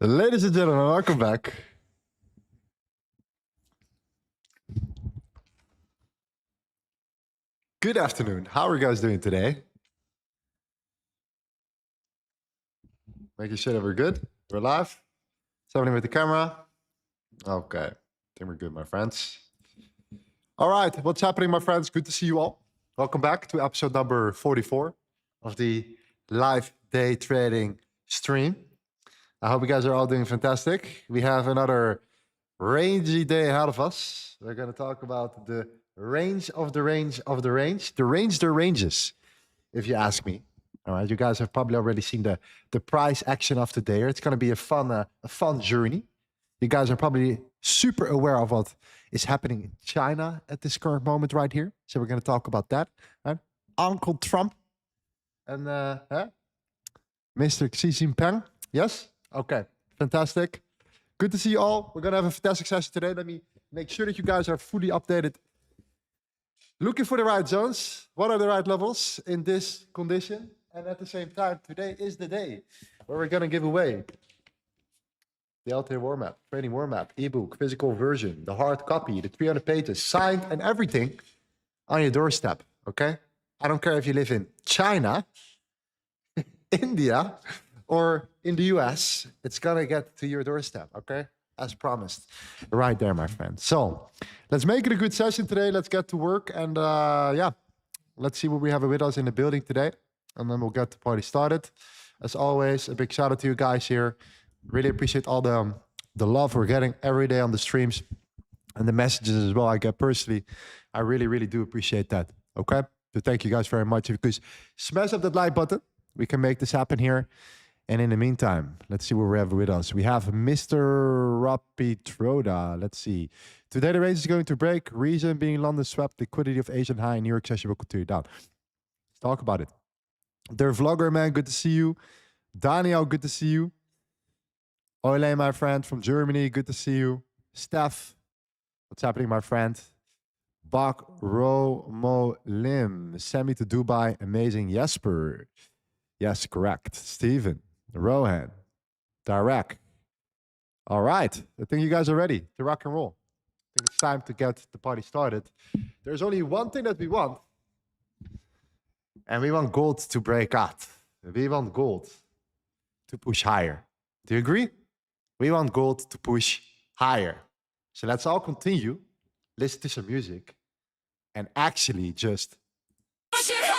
Ladies and gentlemen, welcome back. Good afternoon. How are you guys doing today? Making sure that we're good. We're live. What's happening with the camera? Okay. I think we're good, my friends. All right. What's happening, my friends? Good to see you all. Welcome back to episode number 44 of the live day trading stream. I hope you guys are all doing fantastic. We have another rangy day ahead of us. We're going to talk about the range of the range of the range. The range, the ranges, if you ask me. All right, you guys have probably already seen the price action of the day. It's going to be a fun journey. You guys are probably super aware of what is happening in China at this current moment right here. So we're going to talk about that. Right? Uncle Trump and Mr. Xi Jinping. Yes? Okay, fantastic. Good to see you all. We're going to have a fantastic session today. Let me make sure that you guys are fully updated. Looking for the right zones. What are the right levels in this condition? And at the same time, today is the day where we're going to give away the LTA warm-up, training warm-up, ebook, physical version, the hard copy, the 300 pages, signed and everything on your doorstep, okay? I don't care if you live in China, India, or in the US, it's going to get to your doorstep, okay? As promised. Right there, my friend. So, let's make it a good session today. Let's get to work. And yeah, let's see what we have with us in the building today. And then we'll get the party started. As always, a big shout out to you guys here. Really appreciate all the love we're getting every day on the streams. And the messages as well I get personally. I really, really do appreciate that, okay? So thank you guys very much. Because smash up that like button. We can make this happen here. And in the meantime, let's see what we have with us. We have Mr. Rapitroda. Let's see. Today the range is going to break. Reason being London swept. Liquidity of Asian high. New York session will continue down. Let's talk about it. Der Vlogger, man. Good to see you. Daniel, good to see you. Ole, my friend from Germany. Good to see you. Steph. What's happening, my friend? Bak Romo Lim. Send me to Dubai. Amazing. Jesper. Yes, correct. Steven. Rohan, Direct. All right. I think you guys are ready to rock and roll. I think it's time to get the party started. There's only one thing that we want. And we want gold to break out. We want gold to push higher. Do you agree? We want gold to push higher. So let's all continue, listen to some music, and actually just push it higher.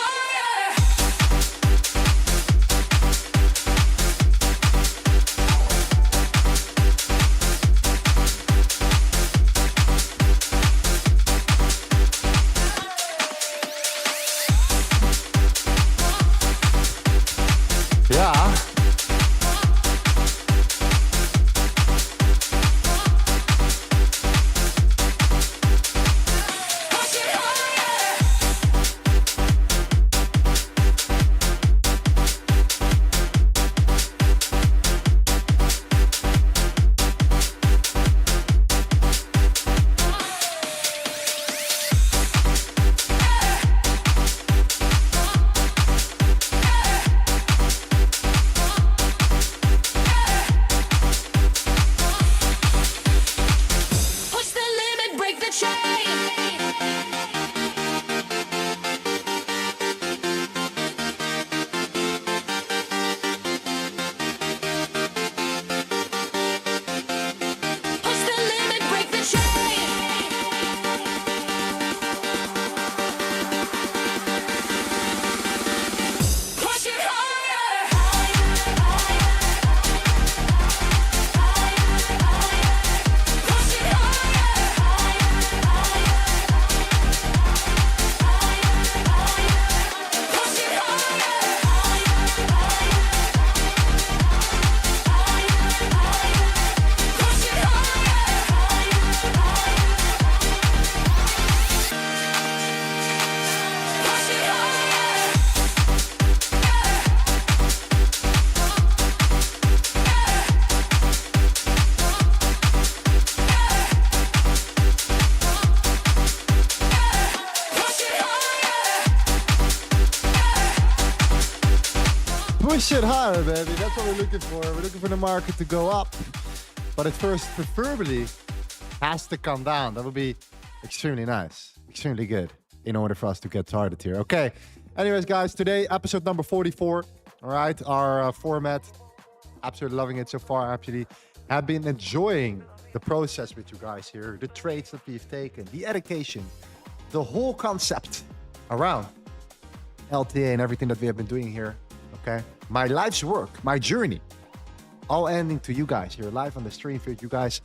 push it higher, baby. That's what we're looking for. We're looking for the market to go up. But at first, preferably, has to come down. That would be extremely nice. Extremely good in order for us to get started here. Okay. Anyways, guys, today, episode number 44. All right. Our format. Absolutely loving it so far. Actually, have been enjoying the process with you guys here. The trades that we've taken. The education. The whole concept around LTA and everything that we have been doing here. Okay. My life's work. My journey. All ending to you guys here live on the stream for you guys.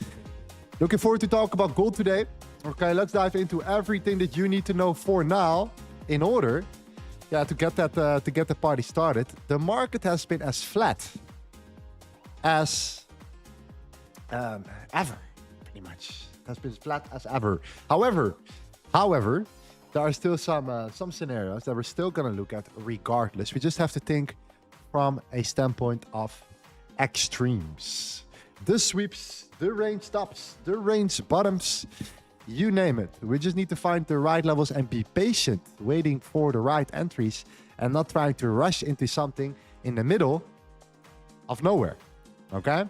Looking forward to talk about gold today. Okay, let's dive into everything that you need to know for now in order, to get the party started. The market has been as flat as ever, pretty much. It has been as flat as ever. However, there are still some scenarios that we're still gonna look at regardless. We just have to think from a standpoint of extremes. The sweeps, the range tops, the range bottoms, you name it. We just need to find the right levels and be patient, waiting for the right entries and not trying to rush into something in the middle of nowhere. Okay?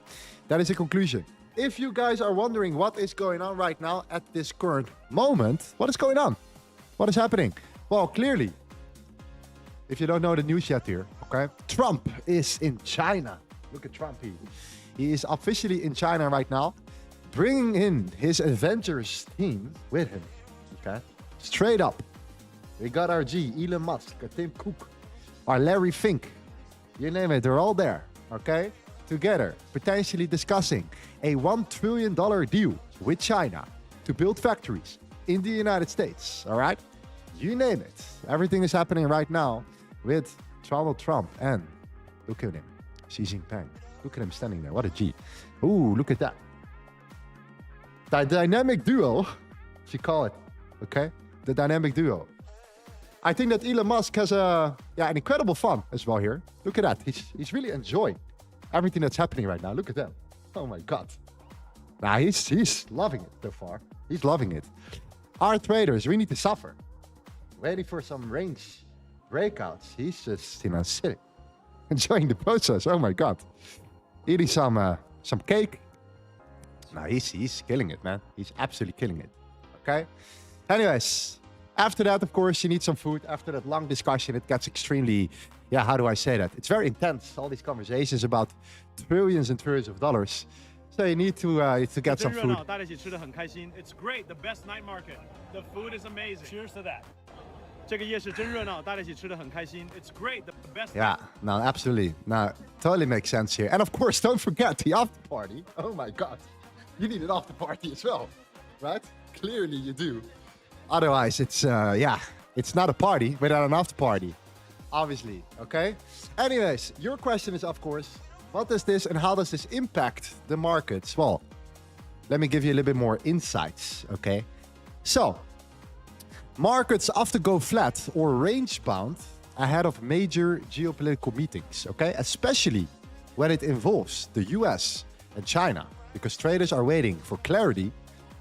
That is the conclusion. If you guys are wondering what is going on right now at this current moment, what is going on? What is happening? Well, clearly, if you don't know the news yet here, okay? Trump is in China. Look at Trump here. He is officially in China right now, bringing in his Avengers team with him. Okay, straight up. We got our G, Elon Musk, our Tim Cook, our Larry Fink. You name it, they're all there. Okay, together, potentially discussing a $1 trillion deal with China to build factories in the United States. All right, you name it. Everything is happening right now with Donald Trump and look at him. Xi Jinping. Look at him standing there. What a G. Ooh, look at that. The dynamic duo, if you call it, okay? The dynamic duo. I think that Elon Musk has an incredible fun as well here. Look at that. He's really enjoying everything that's happening right now. Look at that. Oh my God. Nah, he's loving it so far. He's loving it. Our traders, we need to suffer. Waiting for some range breakouts. He's just, sitting. Enjoying the process. Oh my God. Eating some cake. No, he's killing it, man. He's absolutely killing it. Okay? Anyways, after that, of course, you need some food. After that long discussion, it gets extremely, how do I say that? It's very intense, all these conversations about trillions and trillions of dollars. So you need to get some food. It's great, the best night market. The food is amazing. Cheers to that. It's great, the best. Yeah, no, absolutely. No, totally makes sense here. And of course, don't forget the after party. Oh my God. You need an after party as well, right? Clearly you do. Otherwise, it's not a party without an after party. Obviously, okay? Anyways, your question is, of course, what does this and how does this impact the markets? Well, let me give you a little bit more insights, okay? So, markets often go flat or range-bound ahead of major geopolitical meetings, okay? Especially when it involves the US and China, because traders are waiting for clarity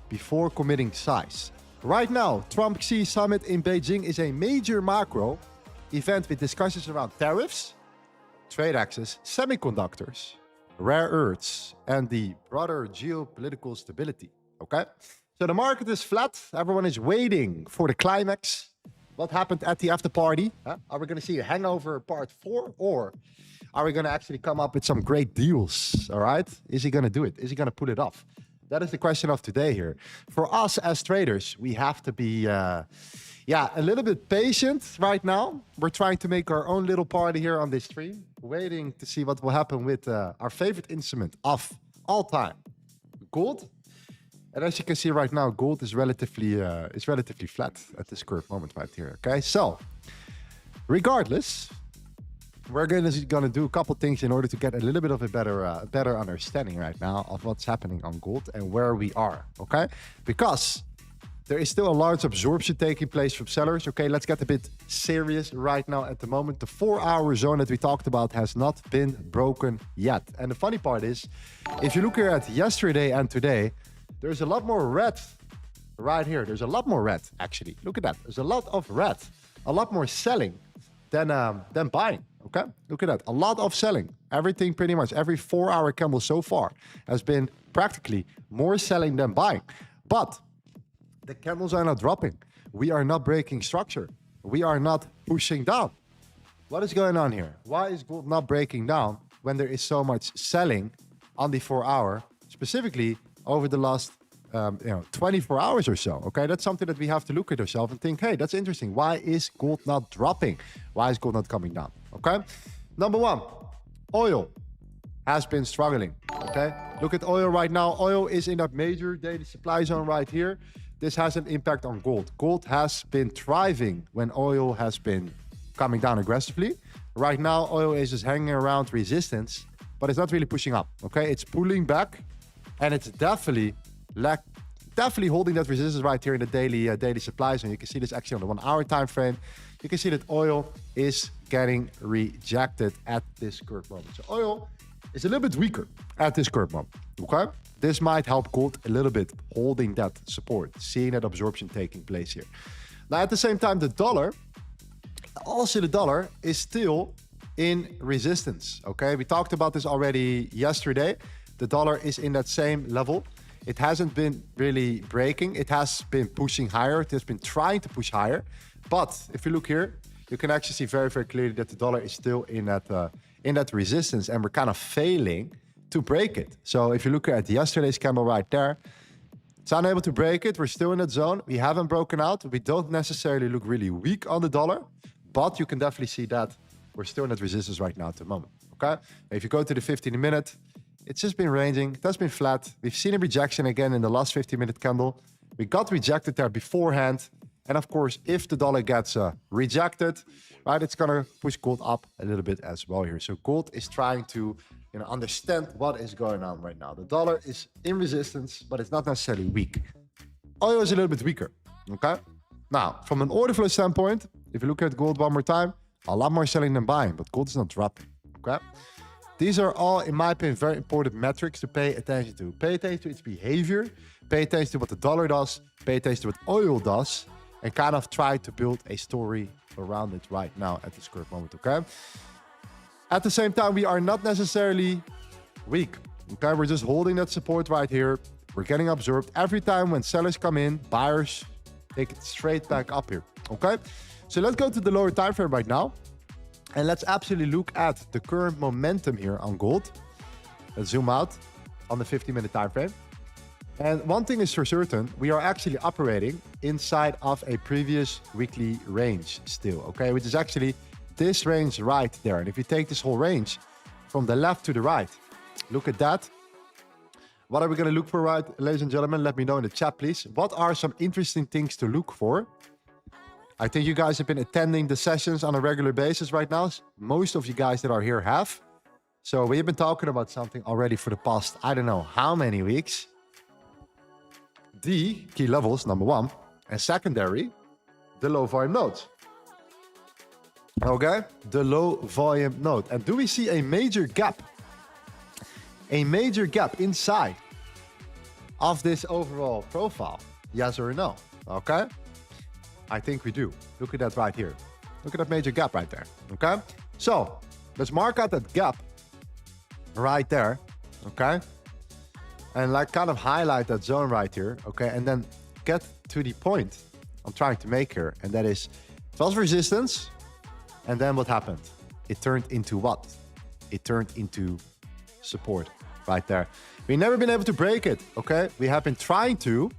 before committing size. Right now, Trump-Xi summit in Beijing is a major macro event with discussions around tariffs, trade access, semiconductors, rare earths, and the broader geopolitical stability, okay? So the market is flat. Everyone is waiting for the climax. What happened at the after party? Huh? Are we going to see a hangover part 4? Or are we going to actually come up with some great deals? All right? Is he going to do it? Is he going to pull it off? That is the question of today here. For us as traders, we have to be a little bit patient right now. We're trying to make our own little party here on this stream, waiting to see what will happen with our favorite instrument of all time, gold. And as you can see right now, gold is relatively flat at this current moment right here. Okay, so regardless, we're gonna do a couple things in order to get a little bit of a better understanding right now of what's happening on gold and where we are. Okay, because there is still a large absorption taking place from sellers. Okay, let's get a bit serious right now at the moment. The 4-hour zone that we talked about has not been broken yet. And the funny part is, if you look here at yesterday and today, there's a lot more red right here. There's a lot more red, actually. Look at that. There's a lot of red, a lot more selling than buying. Okay, look at that. A lot of selling. Everything pretty much, every 4-hour candle so far has been practically more selling than buying. But the candles are not dropping. We are not breaking structure. We are not pushing down. What is going on here? Why is gold not breaking down when there is so much selling on the 4-hour, specifically over the last 24 hours or so? Okay, that's something that we have to look at ourselves and think, hey, that's interesting. Why is gold not dropping? Why is gold not coming down? Okay, number one, oil has been struggling. Okay, look at oil right now. Oil is in that major daily supply zone right here. This has an impact on gold. Gold has been thriving when oil has been coming down aggressively. Right now, oil is just hanging around resistance, but it's not really pushing up. Okay, it's pulling back, and it's definitely holding that resistance right here in the daily supply zone. You can see this actually on the 1-hour time frame. You can see that oil is getting rejected at this current moment. So oil is a little bit weaker at this current moment. Okay, this might help gold a little bit, holding that support, seeing that absorption taking place here. Now, at the same time, the dollar is still in resistance. Okay, we talked about this already yesterday. The dollar is in that same level. It hasn't been really breaking. It has been pushing higher. It has been trying to push higher. But if you look here, you can actually see very, very clearly that the dollar is still in that resistance, and we're kind of failing to break it. So if you look at yesterday's candle right there, it's unable to break it. We're still in that zone. We haven't broken out. We don't necessarily look really weak on the dollar, but you can definitely see that we're still in that resistance right now at the moment. Okay, if you go to the 15-minute, it's just been ranging. That's been flat. We've seen a rejection again in the last 15-minute candle. We got rejected there beforehand. And of course, if the dollar gets rejected, right, it's going to push gold up a little bit as well here. So gold is trying to understand what is going on right now. The dollar is in resistance, but it's not necessarily weak. Oil is a little bit weaker. Okay. Now, from an order flow standpoint, if you look at gold one more time, a lot more selling than buying, but gold is not dropping. Okay. These are all, in my opinion, very important metrics to pay attention to. Pay attention to its behavior, pay attention to what the dollar does, pay attention to what oil does, and kind of try to build a story around it right now at this current moment, okay? At the same time, we are not necessarily weak, okay? We're just holding that support right here. We're getting absorbed. Every time when sellers come in, buyers take it straight back up here, okay? So let's go to the lower time frame right now. And let's absolutely look at the current momentum here on gold. Let's zoom out on the 50-minute time frame. And one thing is for certain, we are actually operating inside of a previous weekly range still, okay? Which is actually this range right there. And if you take this whole range from the left to the right, look at that. What are we gonna look for, right, ladies and gentlemen? Let me know in the chat, please. What are some interesting things to look for? I think you guys have been attending the sessions on a regular basis right now. Most of you guys that are here have. So we have been talking about something already for the past, I don't know how many weeks. The key levels, number one. And secondary, the low volume nodes. Okay, the low volume node. And do we see a major gap? A major gap inside of this overall profile? Yes or no? Okay. I think we do. Look at that right here. Look at that major gap right there. Okay. So let's mark out that gap right there. Okay. And like kind of highlight that zone right here. Okay. And then get to the point I'm trying to make here. And that is, it was resistance. And then what happened? It turned into what? It turned into support right there. We've never been able to break it. Okay. We have been trying to,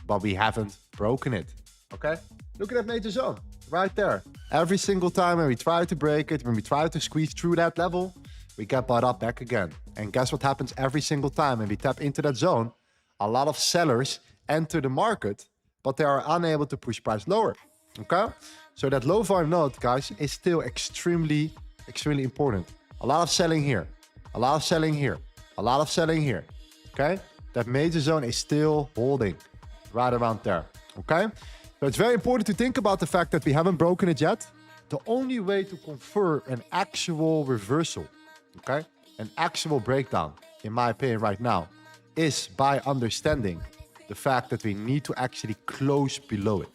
but we haven't broken it. Okay. Look at that major zone right there. Every single time when we try to break it, when we try to squeeze through that level, we get bought up back again. And guess what happens every single time when we tap into that zone? A lot of sellers enter the market, but they are unable to push price lower. Okay. So that low volume node, guys, is still extremely important. A lot of selling here, a lot of selling here, a lot of selling here. Okay. That major zone is still holding right around there. Okay. So it's very important to think about the fact that we haven't broken it yet. The only way to confirm an actual reversal, okay, an actual breakdown, in my opinion right now, is by understanding the fact that we need to actually close below it.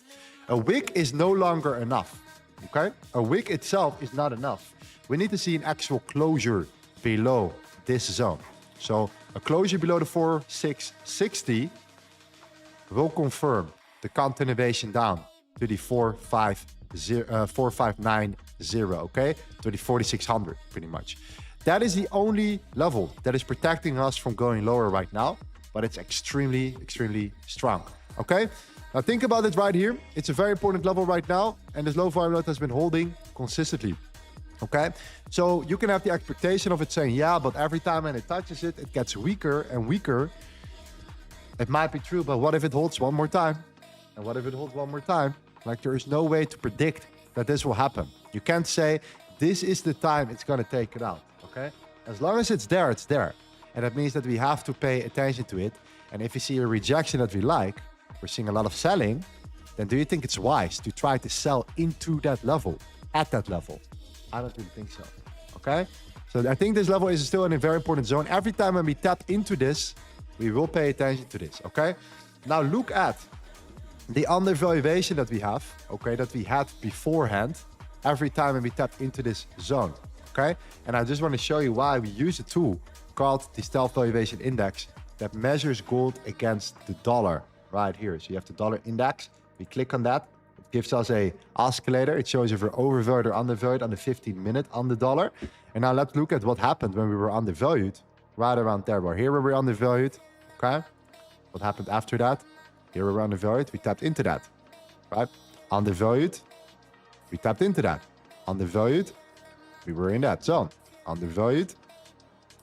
A wick is no longer enough. okay? A wick itself is not enough. We need to see an actual closure below this zone. So a closure below the 4660 will confirm the continuation down to the 4590, okay? To the 4600, pretty much. That is the only level that is protecting us from going lower right now, but it's extremely, extremely strong, okay? Now think about it right here. It's a very important level right now, and this low volume node has been holding consistently, okay? So you can have the expectation of it saying, yeah, but every time when it touches it, it gets weaker and weaker. It might be true, but what if it holds one more time? And what if it holds one more time? Like, there is no way to predict that this will happen. You can't say, this is the time it's gonna take it out, okay? As long as it's there, it's there. And that means that we have to pay attention to it. And if you see a rejection that we like, we're seeing a lot of selling, then do you think it's wise to try to sell into that level, at that level? I don't really think so, okay? So I think this level is still in a very important zone. Every time when we tap into this, we will pay attention to this, okay? Now look at the undervaluation that we have, okay, that we had beforehand, every time when we tap into this zone, okay? And I just want to show you why we use a tool called the Stealth Valuation Index that measures gold against the dollar right here. So you have the dollar index. We click on that. It gives us a oscillator. It shows if we're overvalued or undervalued on the 15-minute on the dollar. And now let's look at what happened when we were undervalued, right around there. Well, here we were undervalued, okay? What happened after that? Here we were undervalued. We tapped into that, right? Undervalued. We tapped into that. Undervalued. We were in that zone. Undervalued.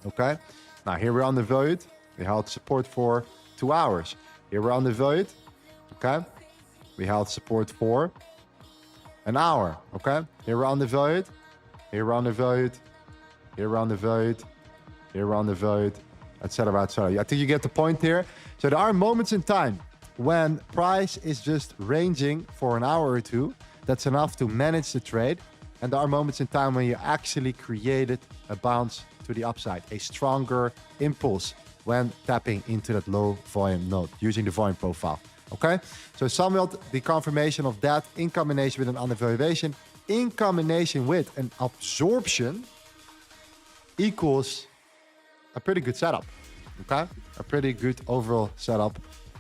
Okay. Now here we're undervalued. We held support for 2 hours. Here we're undervalued. Okay. We held support for an hour. Okay. Here we're undervalued. Here we're undervalued. Here we're undervalued. Here we're undervalued, etc., etc. I think you get the point here. So there are moments in time when price is just ranging for an hour or two. That's enough to manage the trade. And there are moments in time when you actually created a bounce to the upside, a stronger impulse when tapping into that low volume node using the volume profile. Okay, so somewhat the confirmation of that in combination with an undervaluation, in combination with an absorption, equals a pretty good setup. Okay, a pretty good overall setup.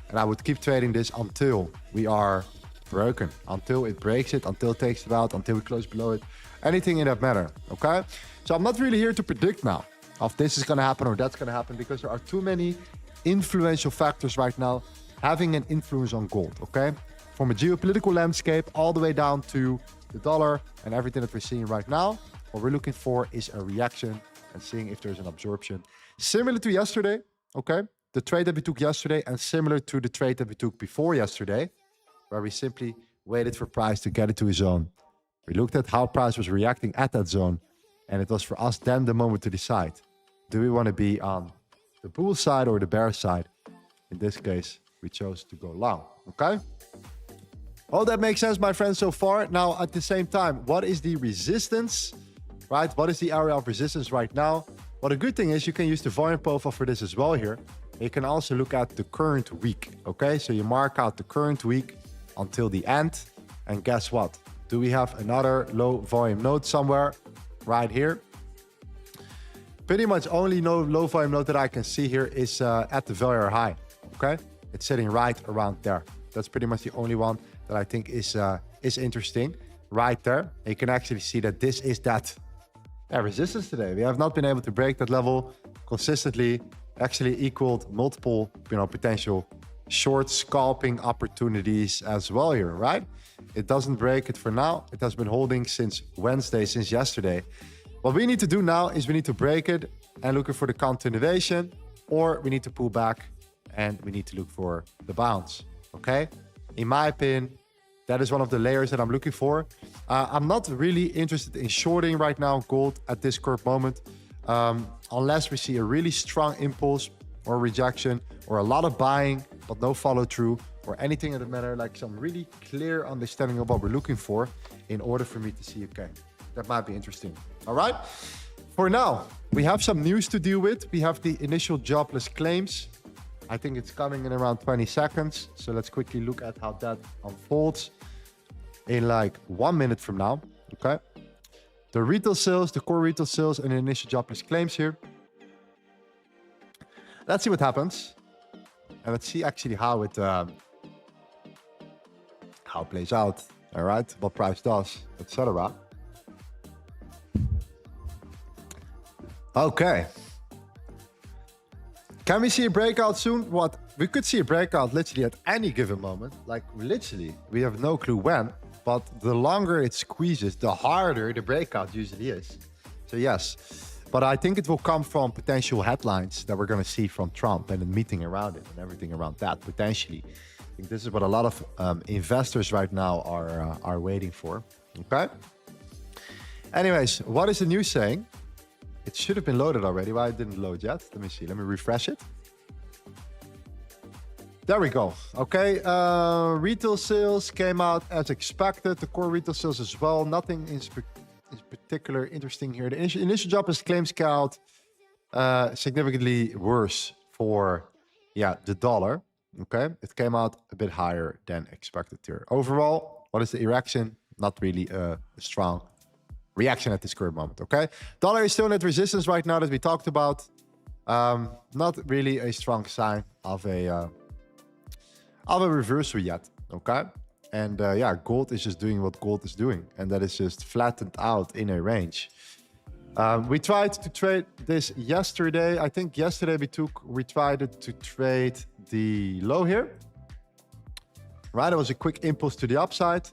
And I would keep trading this until we are broken, until it breaks it, until it takes it out, until we close below it, anything in that matter, okay? So I'm not really here to predict now if this is gonna happen or that's gonna happen, because there are too many influential factors right now having an influence on gold, okay? From a geopolitical landscape all the way down to the dollar and everything that we're seeing right now, what we're looking for is a reaction and seeing if there's an absorption. Similar to yesterday, okay? The trade that we took yesterday, and similar to the trade that we took before yesterday, where we simply waited for price to get into a zone. We looked at how price was reacting at that zone, and it was for us then the moment to decide, do we want to be on the bull side or the bear side? In this case, we chose to go long, okay? Oh, that makes sense, my friends, so far. Now, at the same time, what is the resistance, right? What is the area of resistance right now? Well, the good thing is you can use the volume profile for this as well here. You can also look at the current week, okay? So you mark out the current week until the end, and guess what? Do we have another low volume node somewhere right here? Pretty much only low volume node that I can see here is at the value high, okay? It's sitting right around there. That's pretty much the only one that I think is interesting right there. You can actually see that this is that resistance today. We have not been able to break that level consistently, actually equaled multiple, potential short scalping opportunities as well here, right? It doesn't break it for now. It has been holding since Wednesday, since yesterday. What we need to do now is we need to break it and looking for the continuation, or we need to pull back and we need to look for the bounce, okay? In my opinion, that is one of the layers that I'm looking for. I'm not really interested in shorting right now gold at this current moment, unless we see a really strong impulse or rejection or a lot of buying, but no follow through or anything in the matter, like some really clear understanding of what we're looking for in order for me to see, okay, that might be interesting. All right. For now, we have some news to deal with. We have the initial jobless claims. I think it's coming in around 20 seconds. So let's quickly look at how that unfolds. in like 1 minute from now, okay? The retail sales, the core retail sales, and the initial jobless claims here. Let's see what happens. And let's see actually how it plays out, all right? What price does, etc. Okay. Can we see a breakout soon? What? We could see a breakout literally at any given moment. Like literally, we have no clue when. But the longer it squeezes, the harder the breakout usually is. So yes, but I think it will come from potential headlines that we're going to see from Trump and the meeting around it and everything around that, potentially. I think this is what a lot of investors right now are waiting for. Okay. Anyways, what is the news saying? It should have been loaded already. Why it didn't load yet? Let me see. Let me refresh it. There we go. Okay. Retail sales came out as expected. The core retail sales as well. Nothing is particular interesting here. The initial jobless claims count significantly worse for the dollar. Okay. It came out a bit higher than expected here. Overall, what is the reaction? Not really a strong reaction at this current moment. Okay. Dollar is still at resistance right now that we talked about. Not really a strong sign of a reversal yet. Okay. And gold is just doing what gold is doing, and that is just flattened out in a range. We tried to trade this yesterday. I think yesterday we tried to trade the low here. Right, it was a quick impulse to the upside.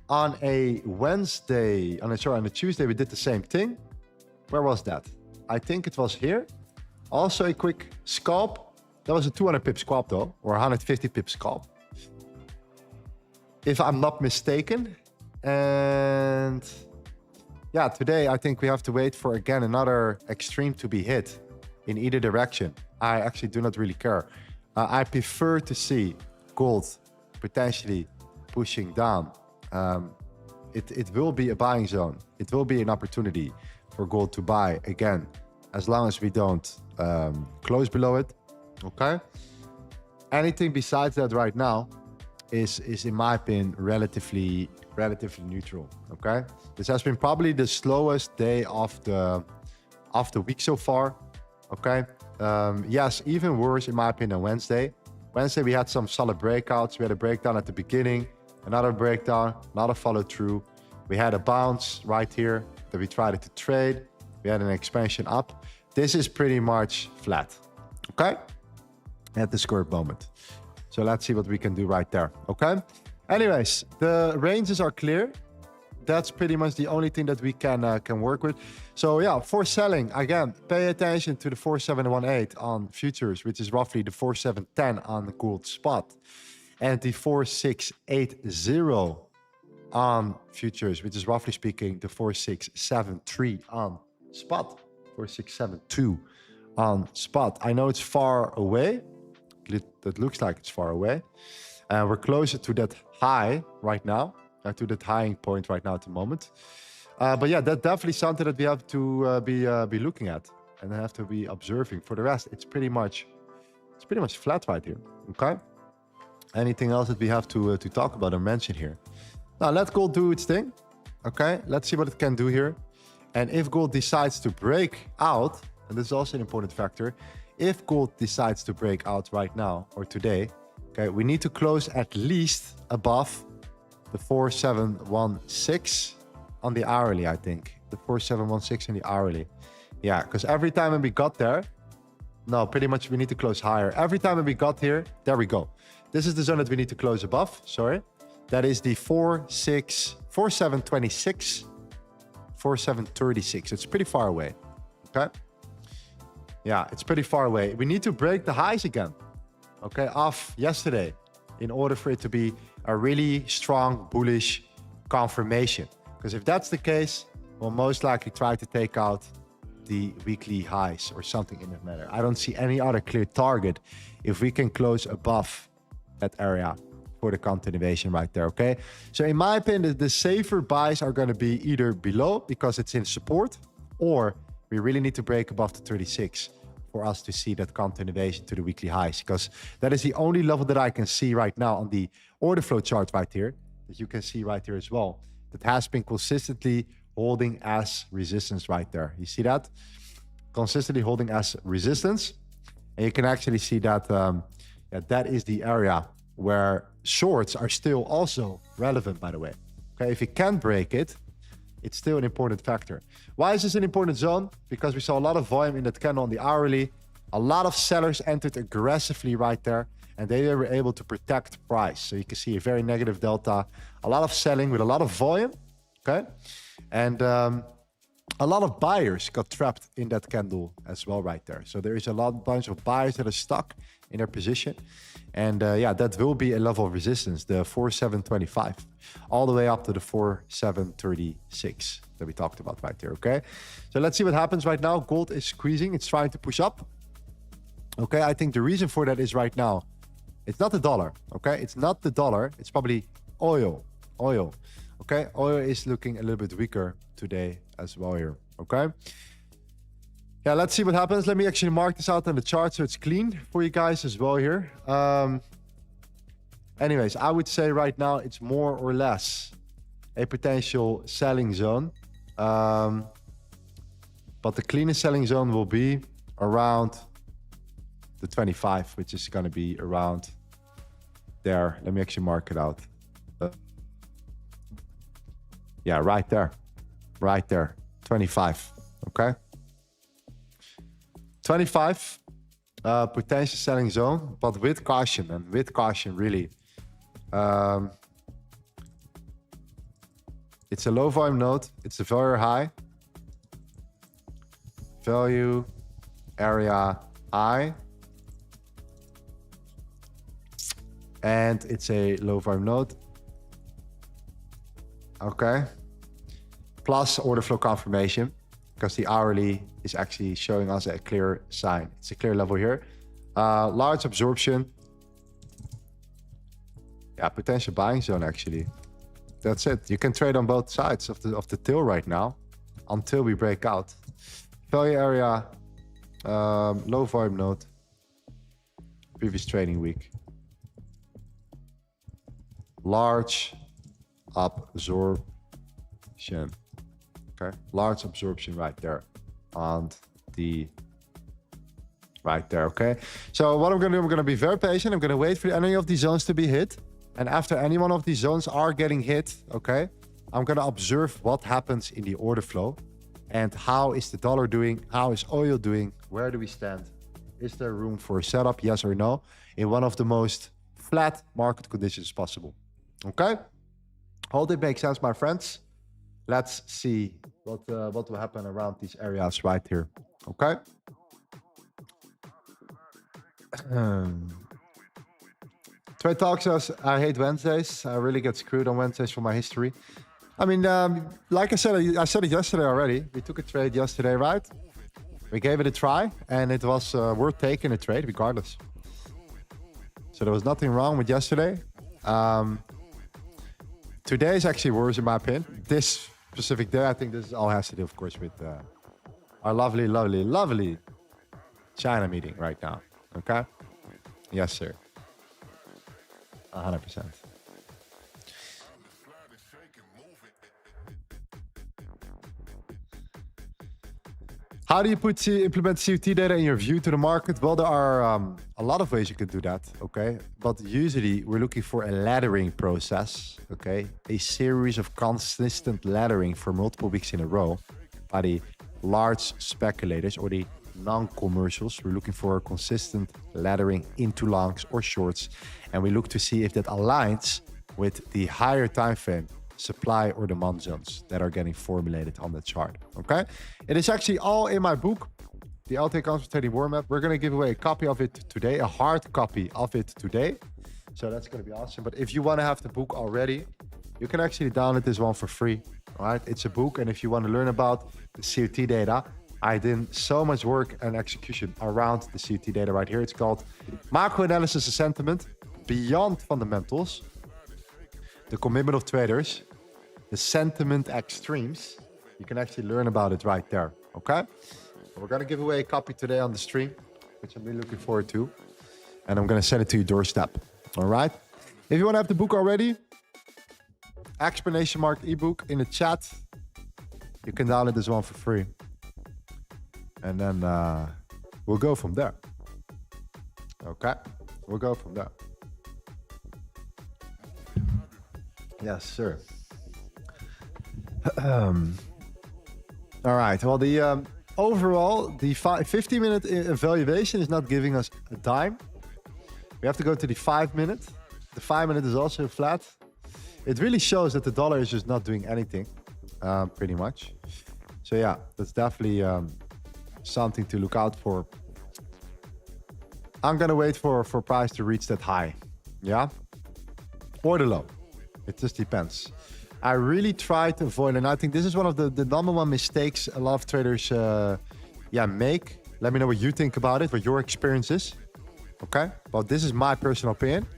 On a Wednesday, on a Tuesday, we did the same thing. Where was that? I think it was here. Also a quick scalp. That was a 200 pip scalp though, or 150 pip scalp, if I'm not mistaken. And yeah, today I think we have to wait for again another extreme to be hit in either direction. I actually do not really care. I prefer to see gold potentially pushing down. It will be a buying zone. It will be an opportunity for gold to buy again, as long as we don't close below it. Okay. Anything besides that right now is in my opinion relatively neutral. Okay. This has been probably the slowest day of the week so far. Okay. Yes, even worse in my opinion on Wednesday. Wednesday we had some solid breakouts. We had a breakdown at the beginning, another breakdown, another follow through. We had a bounce right here that we tried to trade. We had an expansion up. This is pretty much flat. Okay. At this current moment. So let's see what we can do right there. Okay. Anyways, the ranges are clear. That's pretty much the only thing that we can work with. So yeah, for selling, again, pay attention to the 4718 on futures, which is roughly the 4710 on the gold spot, and the 4680 on futures, which is roughly speaking the 4673 on spot, 4672 on spot. I know it's far away. That looks like it's far away. We're closer to that high right now, to that high point right now at the moment. But yeah, that's definitely something that we have to be looking at and have to be observing. For the rest, it's pretty much flat right here. Okay. Anything else that we have to talk about or mention here? Now let gold do its thing. Okay, let's see what it can do here. And if gold decides to break out, and this is also an important factor, if gold decides to break out right now or today, okay, we need to close at least above the 4716 on the hourly, I think. The 4716 on the hourly. Yeah, because every time when we got there, no, pretty much we need to close higher. Every time when we got here, there we go. This is the zone that we need to close above, sorry. That is the 4726, 4736. It's pretty far away, okay? Yeah, it's pretty far away. We need to break the highs again, okay, off yesterday in order for it to be a really strong bullish confirmation. Because if that's the case, we'll most likely try to take out the weekly highs or something in that matter. I don't see any other clear target if we can close above that area for the continuation right there, okay? So in my opinion, the safer buys are going to be either below because it's in support, or we really need to break above the 36 for us to see that continuation to the weekly highs, because that is the only level that I can see right now on the order flow chart right here. that you can see right here as well, that has been consistently holding as resistance right there. You see that? Consistently holding as resistance. And you can actually see that that is the area where shorts are still also relevant, by the way. Okay, if you can break it, it's still an important factor. Why is this an important zone? Because we saw a lot of volume in that candle on the hourly. A lot of sellers entered aggressively right there, and they were able to protect price. So you can see a very negative delta, a lot of selling with a lot of volume, okay? And a lot of buyers got trapped in that candle as well right there. So there is a bunch of buyers that are stuck in their position. And yeah, that will be a level of resistance, the 4725, all the way up to the 4736 that we talked about right there, okay? So let's see what happens right now. Gold is squeezing, it's trying to push up. Okay, I think the reason for that is right now, it's not the dollar, okay? It's not the dollar, it's probably oil, okay? Oil is looking a little bit weaker today as well here, okay? Yeah, let's see what happens. Let me actually mark this out on the chart so it's clean for you guys as well here. Anyways, I would say right now it's more or less a potential selling zone. But the cleanest selling zone will be around the 25, which is going to be around there. Let me actually mark it out. Yeah, right there. Right there. 25. Okay. 25. Potential selling zone, but with caution, and with caution, really. It's a low volume node. It's a very high. Value area high. And it's a low volume node. Okay. Plus order flow confirmation, because the hourly is actually showing us a clear sign. It's a clear level here. Large absorption. Yeah, potential buying zone actually. That's it. You can trade on both sides of the tail right now until we break out. Value area, low volume node. Previous trading week. Large absorption. Okay, large absorption right there on the right there. Okay, so what I'm gonna do, I'm gonna be very patient. I'm gonna wait for any of these zones to be hit, and after any one of these zones are getting hit, okay, I'm gonna observe what happens in the order flow and how is the dollar doing, how is oil doing, where do we stand, is there room for a setup, yes or no, in one of the most flat market conditions possible. Okay, hope it makes sense, my friends. Let's see what will happen around these areas right here. Okay. Trade Talk says, I hate Wednesdays. I really get screwed on Wednesdays for my history. I mean, like I said it yesterday already. We took a trade yesterday, right? We gave it a try, and it was worth taking a trade regardless. So there was nothing wrong with yesterday. Today is actually worse in my opinion. This specific day, I think this all has to do, of course, with our lovely, lovely, lovely China meeting right now. Okay? Yes, sir. 100%. How do you implement CUT data in your view to the market? Well, there are a lot of ways you can do that, okay? But usually we're looking for a laddering process, okay? A series of consistent laddering for multiple weeks in a row by the large speculators or the non-commercials. We're looking for a consistent laddering into longs or shorts, and we look to see if that aligns with the higher time frame supply or demand zones that are getting formulated on the chart. Okay, it is actually all in my book, the LTA Concept Trading Warm-Up. We're going to give away a copy of it today, a hard copy of it today, so that's going to be awesome. But if you want to have the book already, you can actually download this one for free. All right, it's a book, and if you want to learn about the CUT data, I did so much work and execution around the CUT data right here. It's called Macro Analysis and Sentiment Beyond Fundamentals, the Commitment of Traders, the Sentiment Extremes. You can actually learn about it right there, okay? We're gonna give away a copy today on the stream, which I'm really looking forward to. And I'm gonna send it to your doorstep, all right? If you wanna have the book already, explanation mark ebook in the chat. You can download this one for free. And then we'll go from there. Okay, we'll go from there. Yes, sir. All right, well, the overall, the 50-minute evaluation is not giving us a dime. We have to go to the 5-minute. The 5-minute is also flat. It really shows that the dollar is just not doing anything, pretty much. So yeah, that's definitely something to look out for. I'm gonna wait for price to reach that high, yeah, or the low. It just depends. I really try to avoid, and I think this is one of the number one mistakes a lot of traders, make. Let me know what you think about it, what your experience is. Okay, well, this is my personal opinion.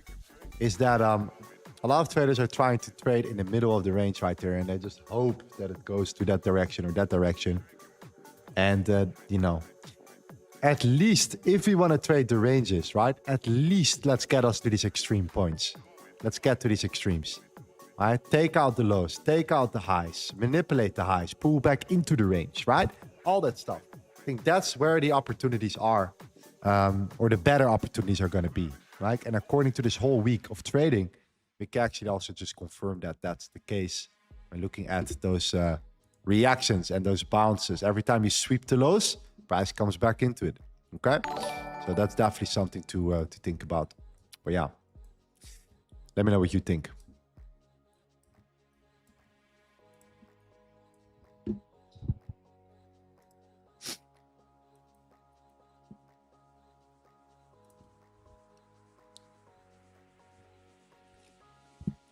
Is that a lot of traders are trying to trade in the middle of the range right there, and they just hope that it goes to that direction or that direction. And you know, at least if we want to trade the ranges, right? At least let's get us to these extreme points. Let's get to these extremes. All right, take out the lows, take out the highs, manipulate the highs, pull back into the range, right? All that stuff. I think that's where the opportunities are, or the better opportunities are going to be, right? And according to this whole week of trading, we can actually also just confirm that that's the case by looking at those reactions and those bounces. Every time you sweep the lows, price comes back into it. Okay, so that's definitely something to think about. But yeah, let me know what you think.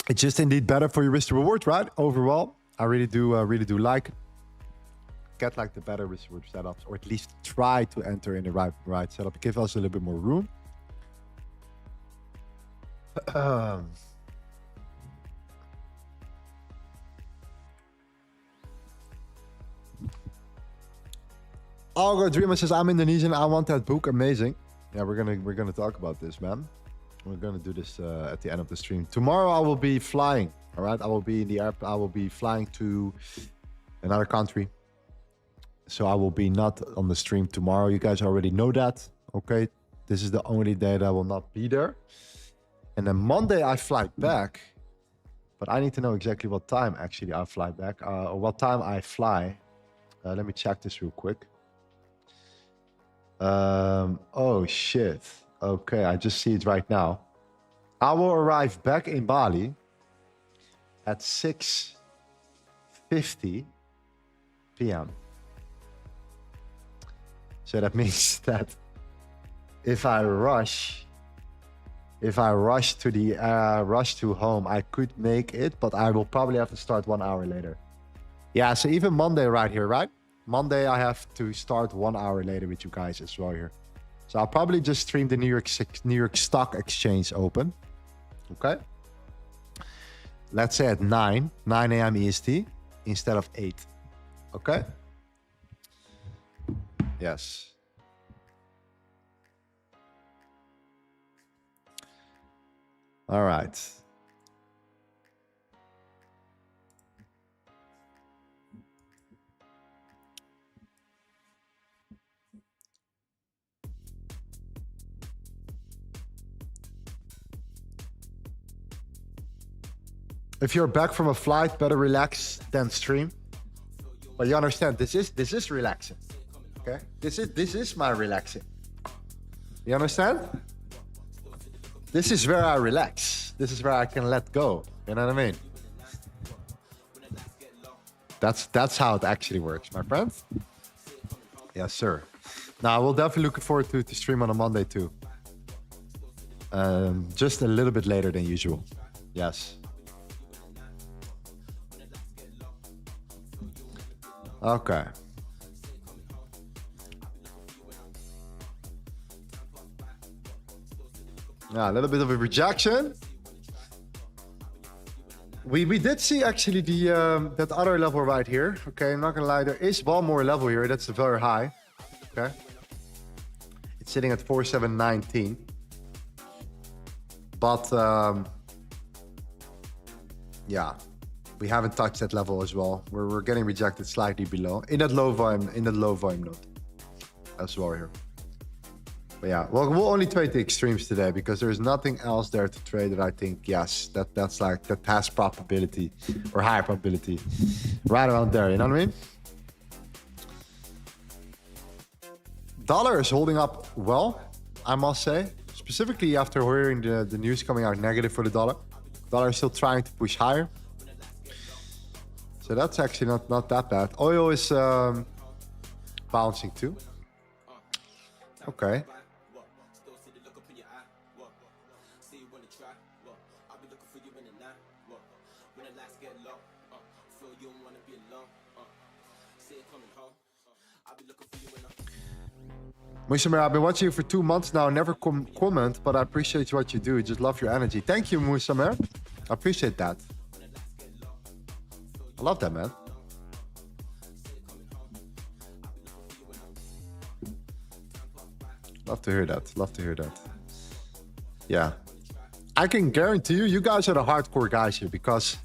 It's just indeed better for your risk to reward, right? Overall, I really do like get like the better risk reward setups, or at least try to enter in the right setup. Give us a little bit more room. Algo Dreamer says, I'm Indonesian. I want that book. Amazing. Yeah, we're gonna talk about this, man. We're gonna do this at the end of the stream. Tomorrow I will be flying. All right, I will be in the airport. I will be flying to another country, so I will be not on the stream tomorrow. You guys already know that. Okay, this is the only day that I will not be there. And then Monday I fly back, but I need to know exactly what time actually I fly back, or what time I fly. Let me check this real quick. Oh shit. Okay, I just see it right now. I will arrive back in Bali at 6:50 p.m. So that means that if I rush to the rush to home, I could make it, but I will probably have to start 1 hour later. Yeah, so even Monday right here, right? Monday I have to start 1 hour later with you guys as well here. So I'll probably just stream the New York Stock Exchange open. Okay. Let's say at 9 a.m. EST instead of 8. Okay. Yes. All right. If you're back from a flight, better relax than stream. But you understand, this is relaxing. Okay? This is my relaxing. You understand? This is where I relax. This is where I can let go. You know what I mean? That's how it actually works, my friend. Yes, sir. Now, I will definitely look forward to stream on a Monday too. Just a little bit later than usual. Yes. Okay. Yeah, a little bit of a rejection. We did see actually the that other level right here. Okay, I'm not gonna lie, there is one more level here. That's very high. Okay, it's sitting at 4719. But yeah, We haven't touched that level as well. We're getting rejected slightly below in that low volume node as well here. But yeah, well, we'll only trade the extremes today because there's nothing else there to trade that I think, yes, that's like, that has probability or higher probability right around there. You know what I mean? Dollar is holding up well, I must say, specifically after hearing the news coming out negative for the dollar. Dollar is still trying to push higher. So that's actually not that bad. Oil is bouncing too. Okay. Musamir, I've been watching you for 2 months now. Never comment, but I appreciate what you do. Just love your energy. Thank you, Musamir. I appreciate that. I love that, man. Love to hear that. Love to hear that. Yeah. I can guarantee you guys are the hardcore guys here because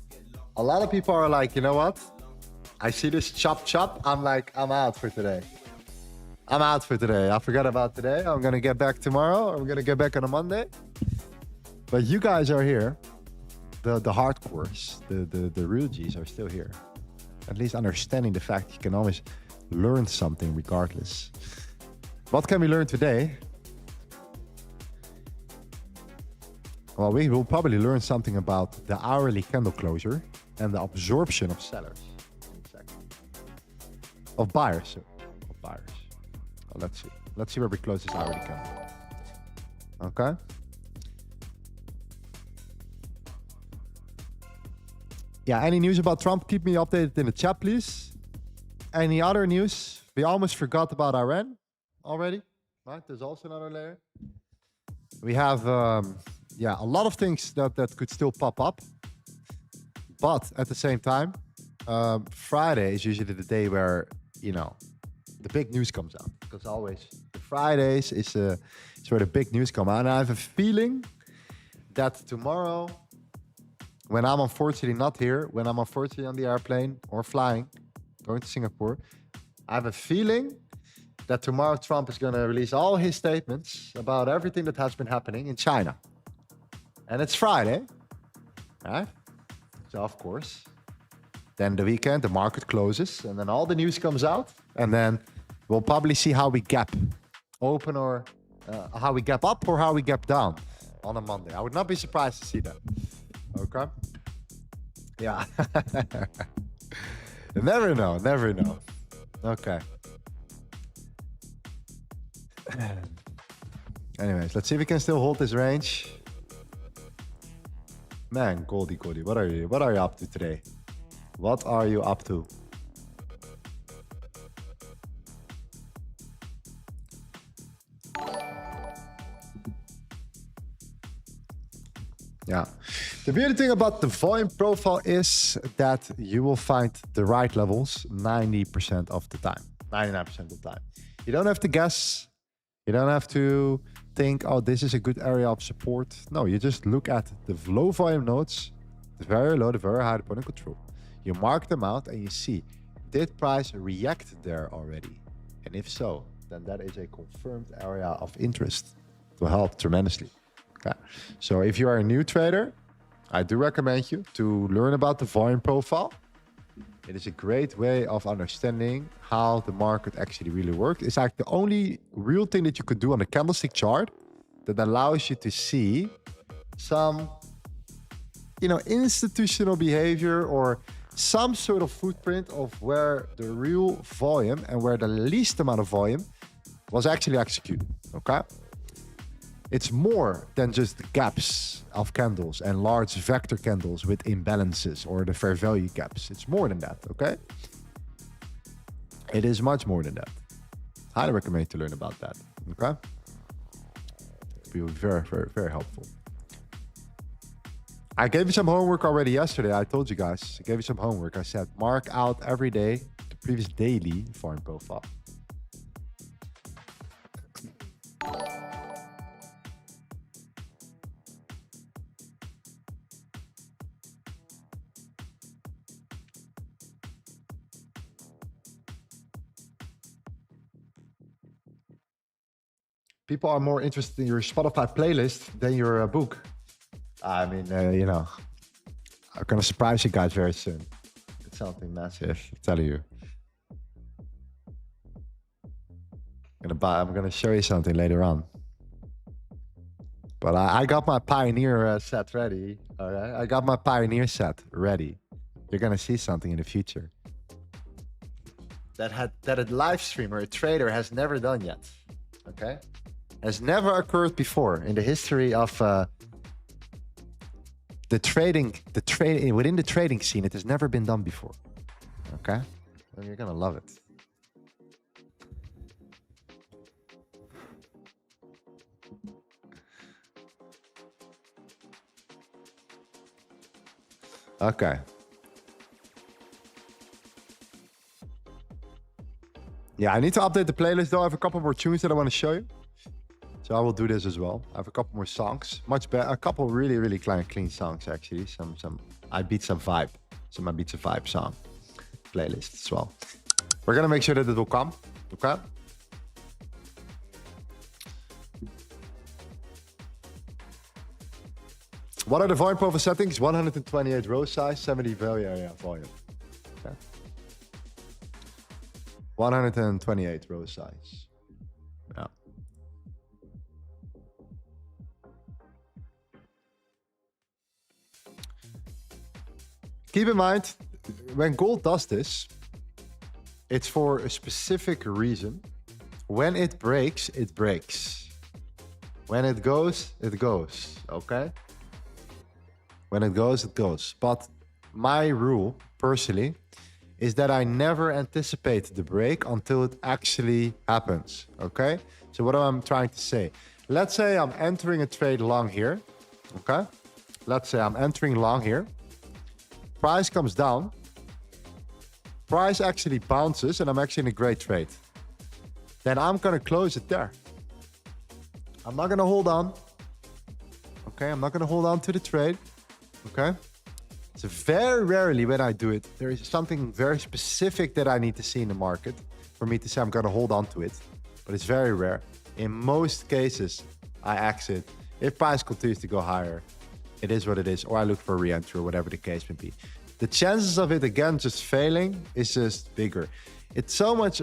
a lot of people are like, you know what? I see this chop. I'm like, I'm out for today. I'm out for today. I forgot about today. I'm going to get back tomorrow. I'm going to get back on a Monday. But you guys are here. The hardcores, the real G's are still here. At least understanding the fact you can always learn something regardless. What can we learn today? Well, we will probably learn something about the hourly candle closure and the absorption of sellers. In a second. Of buyers. Of buyers. Let's see. Let's see where we close this hourly candle. Okay. Yeah, any news about Trump? Keep me updated in the chat, please. Any other news? We almost forgot about Iran already. Right? There's also another layer. We have, yeah, a lot of things that could still pop up. But at the same time, Friday is usually the day where, you know, the big news comes out. Because always the Fridays is where the big news come out. And I have a feeling that tomorrow, when I'm unfortunately not here, when I'm unfortunately on the airplane or flying, going to Singapore, I have a feeling that tomorrow Trump is going to release all his statements about everything that has been happening in China. And it's Friday, right? So of course, then the weekend, the market closes, and then all the news comes out, and then we'll probably see how we gap open or how we gap up or how we gap down on a Monday. I would not be surprised to see that. Okay. Yeah. Never know. Never know. Okay. Anyways, let's see if we can still hold this range. Man, Goldie, what are you up to today? What are you up to? Yeah. The beauty thing about the volume profile is that you will find the right levels 90% of the time, 99% of the time. You don't have to guess. You don't have to think, oh, this is a good area of support. No, you just look at the low volume nodes, the very low, the very high, the point of control. You mark them out and you see, did price react there already? And if so, then that is a confirmed area of interest to help tremendously. Okay. So if you are a new trader, I do recommend you to learn about the volume profile. It is a great way of understanding how the market actually really works. It's like the only real thing that you could do on the candlestick chart that allows you to see some, you know, institutional behavior or some sort of footprint of where the real volume and where the least amount of volume was actually executed. Okay. It's more than just gaps of candles and large vector candles with imbalances or the fair value gaps. It's more than that, okay? It is much more than that. Highly recommend you to learn about that, okay? It'll be very, very, very helpful. I gave you some homework already yesterday. I told you guys, I gave you some homework. I said, mark out every day the previous daily volume profile. people are more interested in your Spotify playlist than your book. I mean, you know, I'm gonna surprise you guys very soon. It's something massive, I'm telling you. I'm gonna show you something later on. But I got my Pioneer set ready. All right, I got my Pioneer set ready. You're gonna see something in the future that a live streamer, a trader, has never done yet. Okay, has never occurred before in the history of the trading within the trading scene. It has never been done before. Okay, and you're gonna love it. Okay. Yeah, I need to update the playlist though. I have a couple more tunes that I want to show you. So I will do this as well. I have a couple more songs. Much better. A couple really clean songs actually. Some I beat some vibe. Some I beat some vibe song playlist as well. We're gonna make sure that it will come. Okay. What are the volume profile settings? 128 row size, 70 value area volume. Okay. 128 row size. Yeah. Keep in mind, when gold does this, it's for a specific reason. When it breaks, it breaks. When it goes, it goes. Okay? When it goes, it goes. But my rule, personally, is that I never anticipate the break until it actually happens, okay? So what I'm trying to say, let's say I'm entering a trade long here, okay? Let's say I'm entering long here. Price comes down. Price actually bounces and I'm actually in a great trade. Then I'm gonna close it there. I'm not gonna hold on. Okay, I'm not gonna hold on to the trade. Okay, so very rarely when I do it, there is something very specific that I need to see in the market for me to say I'm gonna hold on to it, but it's very rare. In most cases, I exit. If price continues to go higher, it is what it is, or I look for a re-entry or whatever the case may be. The chances of it again just failing is just bigger. It's so much.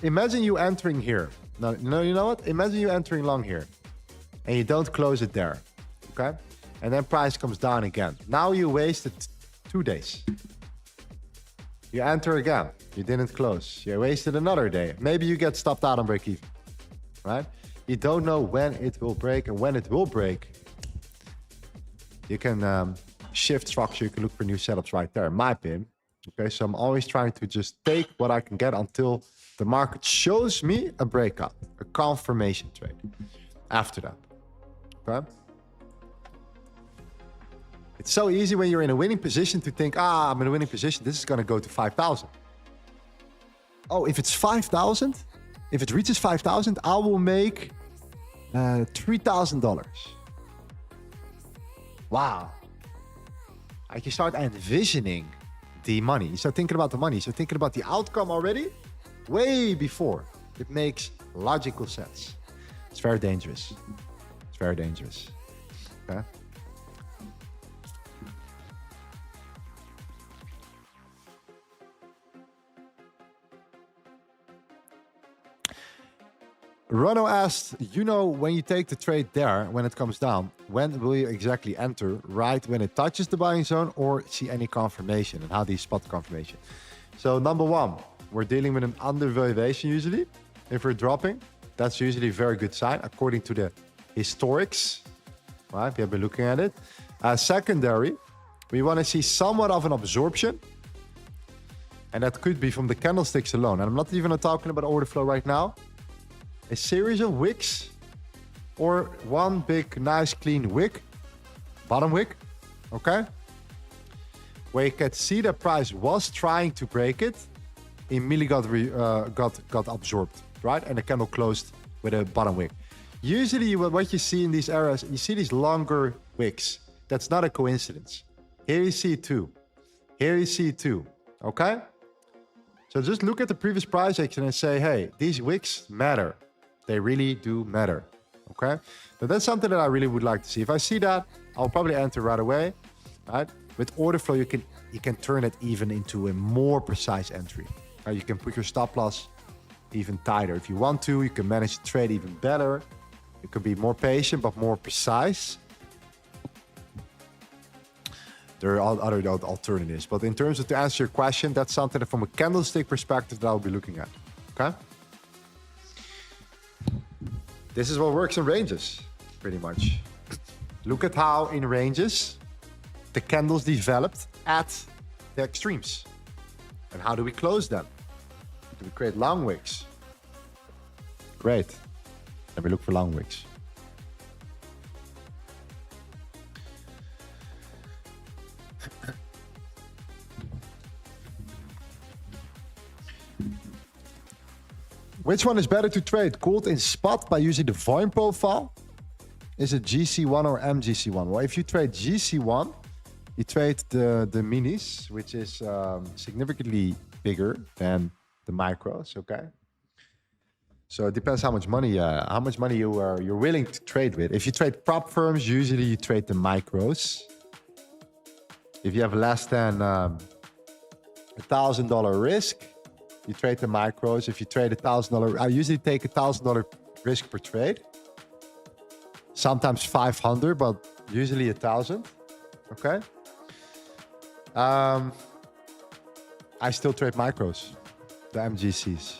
Imagine you entering here. No, you know what? Imagine you entering long here and you don't close it there, okay? And then price comes down again. Now you wasted 2 days. You enter again. You didn't close. You wasted another day. Maybe you get stopped out on break even, right? You don't know when it will break, and when it will break, you can shift structure. You can look for new setups right there, in my opinion. Okay, so I'm always trying to just take what I can get until the market shows me a breakout, a confirmation trade after that, okay? It's so easy when you're in a winning position to think, I'm in a winning position, this is gonna go to 5,000. Oh, if it's 5,000, if it reaches 5,000, I will make $3,000. Wow. Like you start envisioning the money. You start thinking about the money. You start thinking about the outcome already, way before it makes logical sense. It's very dangerous. It's very dangerous. Okay? Rono asked, you know, when you take the trade there, when it comes down, when will you exactly enter? Right when it touches the buying zone, or see any confirmation? And how do you spot the confirmation? So number one, we're dealing with an undervaluation usually. If we're dropping, that's usually a very good sign according to the historics. Right, we have been looking at it. Secondary, we want to see somewhat of an absorption. And that could be from the candlesticks alone. And I'm not even talking about order flow right now. A series of wicks, or one big, nice, clean wick, bottom wick, okay? Where you can see the price was trying to break it, immediately got absorbed, right? And the candle closed with a bottom wick. Usually, what you see in these areas, you see these longer wicks. That's not a coincidence. Here you see two. Here you see two, okay? So just look at the previous price action and say, hey, these wicks matter. They really do matter. Okay, but that's something that I really would like to see. If I see that, I'll probably enter right away. Right? With order flow, you can turn it even into a more precise entry. Right? You can put your stop loss even tighter if you want to. You can manage the trade even better. You can be more patient but more precise. There are other alternatives, but in terms of to answer your question, that's something that from a candlestick perspective that I'll be looking at. Okay. This is what works in ranges, pretty much. Look at how in ranges the candles developed at the extremes. And how do we close them? Do we create long wicks? Great. Then we look for long wicks. Which one is better to trade? Called in spot by using the volume profile? Is it GC1 or MGC1? Well, if you trade GC1, you trade the minis, which is significantly bigger than the micros, okay? So it depends how much money you're willing to trade with. If you trade prop firms, usually you trade the micros. If you have less than $1,000 risk, you trade the micros. If you trade $1,000, I usually take $1,000 risk per trade. Sometimes 500, but usually 1,000. Okay. I still trade micros, the MGCs.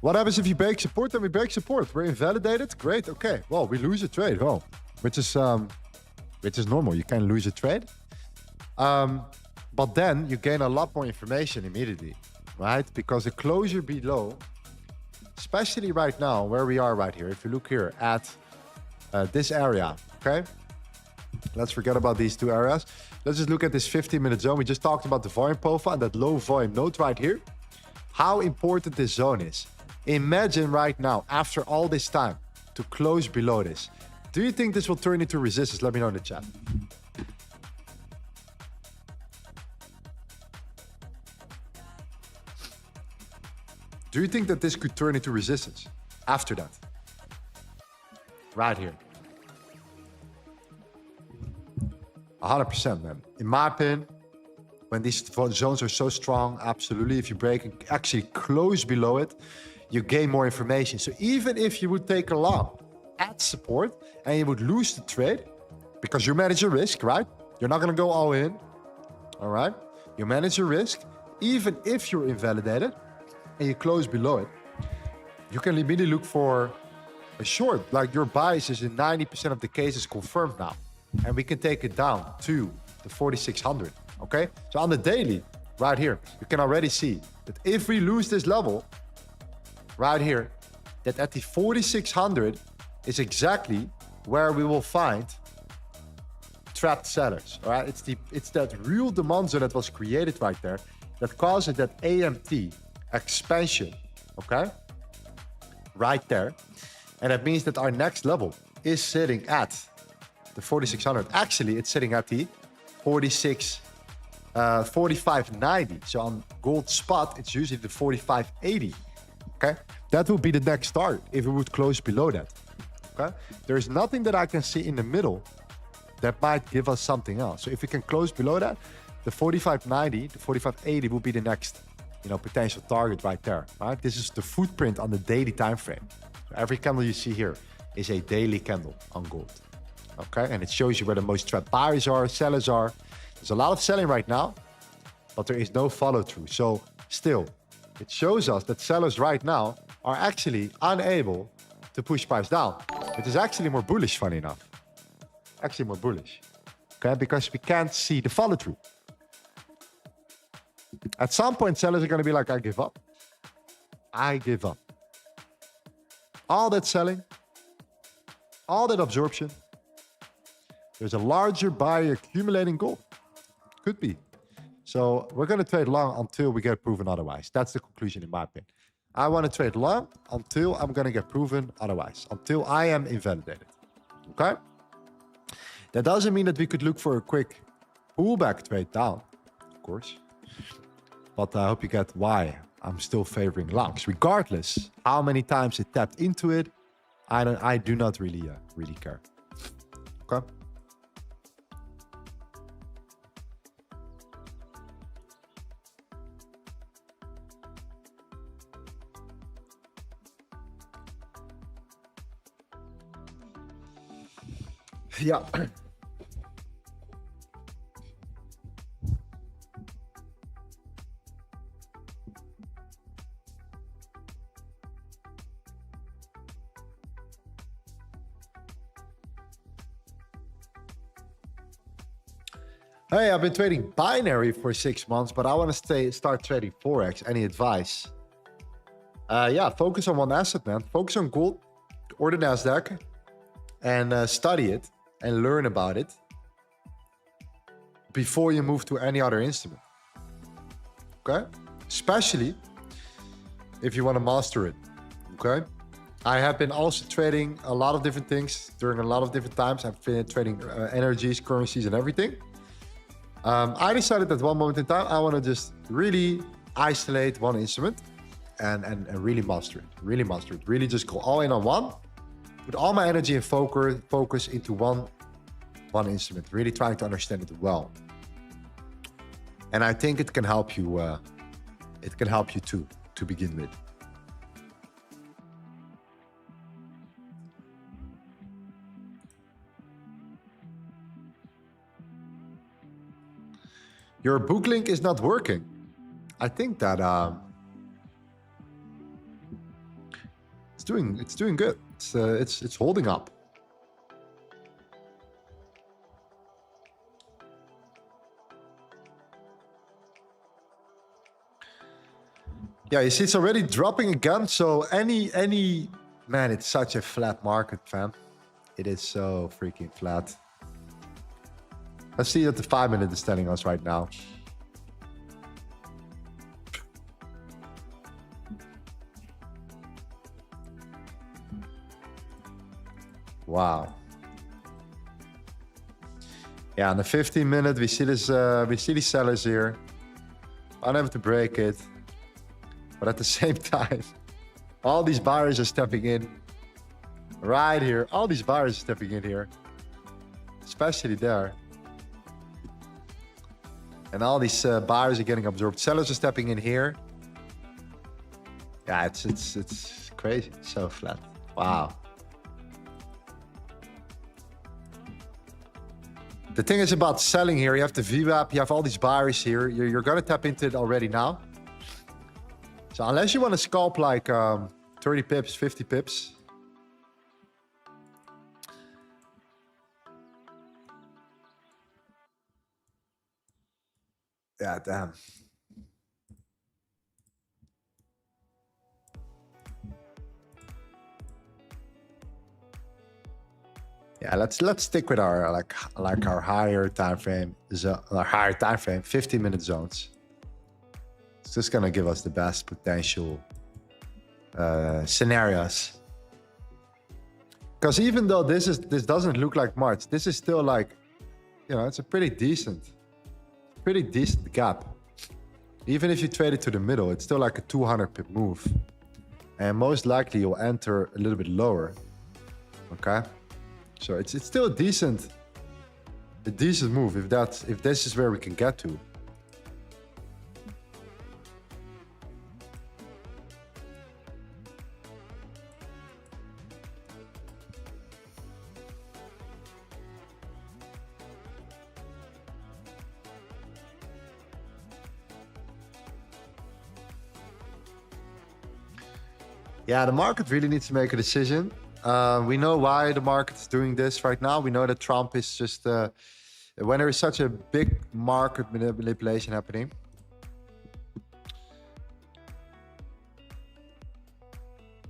What happens if you break support? Then we break support. We're invalidated. Great. Okay. Well, we lose a trade. Well, which is normal. You can lose a trade. But then you gain a lot more information immediately, right? Because the closure below, especially right now, where we are right here, if you look here at this area, okay? Let's forget about these two areas. Let's just look at this 15-minute zone. We just talked about the volume profile and that low volume node right here. How important this zone is. Imagine right now, after all this time, to close below this. Do you think this will turn into resistance? Let me know in the chat. Do you think that this could turn into resistance after that? Right here. 100%, man. In my opinion, when these zones are so strong, absolutely. If you break and actually close below it, you gain more information. So even if you would take a long at support and you would lose the trade, because you manage your risk, right? You're not going to go all in, all right? You manage your risk. Even if you're invalidated and you close below it, you can immediately look for a short. Like your bias is in 90% of the cases confirmed now. And we can take it down to the 4,600, okay? So on the daily, right here, you can already see that if we lose this level, right here, that at the 4,600 is exactly where we will find trapped sellers, all right? It's that real demand zone that was created right there that causes that AMT expansion, okay? Right there. And that means that our next level is sitting at the 4,600. Actually, it's sitting at the 4590. So on gold spot, it's usually the 4580. Okay, that would be the next start if we would close below that. Okay, there's nothing that I can see in the middle that might give us something else. So if we can close below that, the 4590, the 4580 will be the next, potential target right there. Right, this is the footprint on the daily time frame. So every candle you see here is a daily candle on gold. Okay, and it shows you where the most trapped buyers are, sellers are. There's a lot of selling right now, but there is no follow through. So still, it shows us that sellers right now are actually unable to push price down. It is actually more bullish, funny enough. Actually more bullish. Okay, because we can't see the follow through. At some point, sellers are going to be like, I give up. I give up. All that selling, all that absorption. There's a larger buyer accumulating gold. Could be. So we're going to trade long until we get proven otherwise. That's the conclusion in my opinion. I want to trade long until I'm going to get proven otherwise, until I am invalidated. Okay? That doesn't mean that we could look for a quick pullback trade down, of course. But I hope you get why I'm still favoring longs, regardless how many times it tapped into it. I do not really care. Okay. Yeah. Hey, I've been trading binary for 6 months, but I want to start trading Forex. Any advice? Yeah, focus on one asset, man. Focus on gold or the Nasdaq and study it and learn about it before you move to any other instrument. Okay? Especially if you want to master it. Okay? I have been also trading a lot of different things during a lot of different times. I've been trading energies, currencies, and everything. I decided at one moment in time, I want to just really isolate one instrument and really master it. Really master it. Really just go all in on one. Put all my energy and focus into one instrument. Really trying to understand it well. And I think it can help you. It can help you too, to begin with. Your book link is not working. I think that it's doing good. It's holding up. Yeah, you see, it's already dropping again. So any man, it's such a flat market, fam. It is so freaking flat. Let's see what the 5 minute is telling us right now. Wow. Yeah, on the 15 minute, we see this. We see these sellers here. Unable to break it, but at the same time, all these buyers are stepping in. Right here, all these buyers are stepping in here, especially there. And all these buyers are getting absorbed. Sellers are stepping in here. Yeah, it's crazy. It's so flat. Wow. The thing is about selling here, you have the VWAP, you have all these buyers here. You're going to tap into it already now. So unless you want to scalp like 30 pips, 50 pips. Yeah, damn. Yeah, let's stick with our like our higher time frame, our higher time frame, 15-minute zones. It's just gonna give us the best potential scenarios. Because even though this doesn't look like much, this is still like, you know, it's a pretty decent gap. Even if you trade it to the middle, it's still like a 200 pip move, and most likely you'll enter a little bit lower. Okay. So it's still a decent move if this is where we can get to. Yeah, the market really needs to make a decision. We know why the market is doing this right now. We know that Trump is just, when there is such a big market manipulation happening,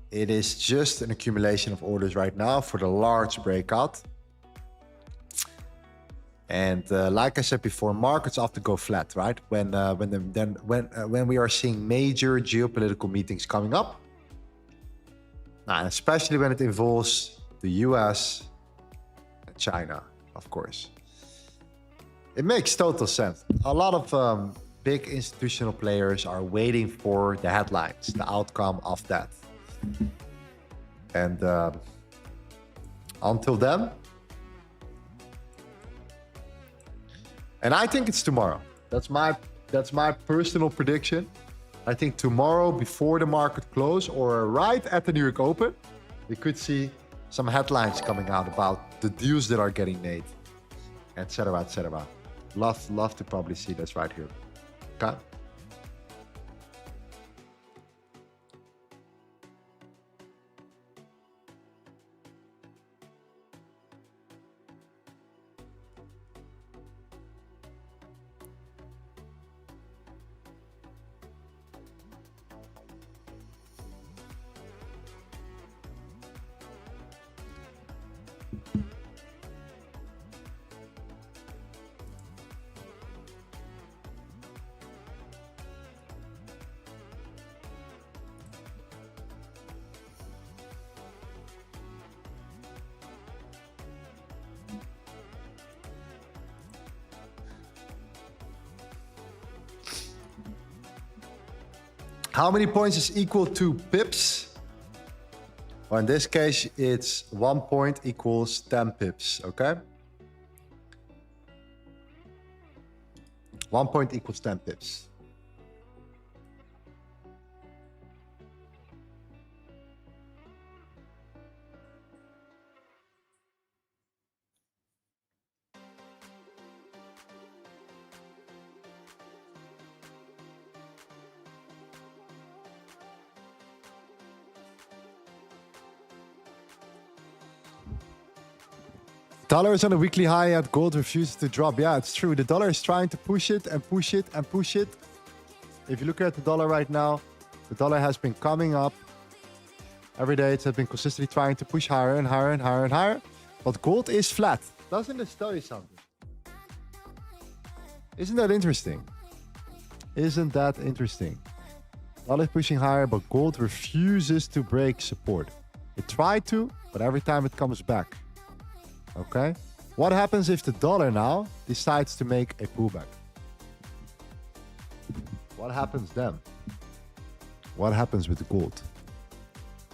it is just an accumulation of orders right now for the large breakout. And like I said before, markets often go flat, right? When we are seeing major geopolitical meetings coming up, especially when it involves the US and China, of course. It makes total sense. A lot of big institutional players are waiting for the headlines, the outcome of that. And until then, and I think it's tomorrow. That's my personal prediction. I think tomorrow before the market close or right at the New York Open, we could see some headlines coming out about the deals that are getting made, etc., etc. Love to probably see this right here. Okay. How many points is equal to pips? Well, in this case, it's 1 point equals 10 pips, okay? 1 point equals 10 pips. Dollar is on a weekly high and gold refuses to drop. Yeah, it's true. The dollar is trying to push it and push it and push it. If you look at the dollar right now, the dollar has been coming up. Every day it has been consistently trying to push higher and higher and higher and higher. But gold is flat. Doesn't this tell you something? Isn't that interesting? Isn't that interesting? Dollar is pushing higher, but gold refuses to break support. It tried to, but every time it comes back. Okay, what happens if the dollar now decides to make a pullback? What happens then? What happens with the gold?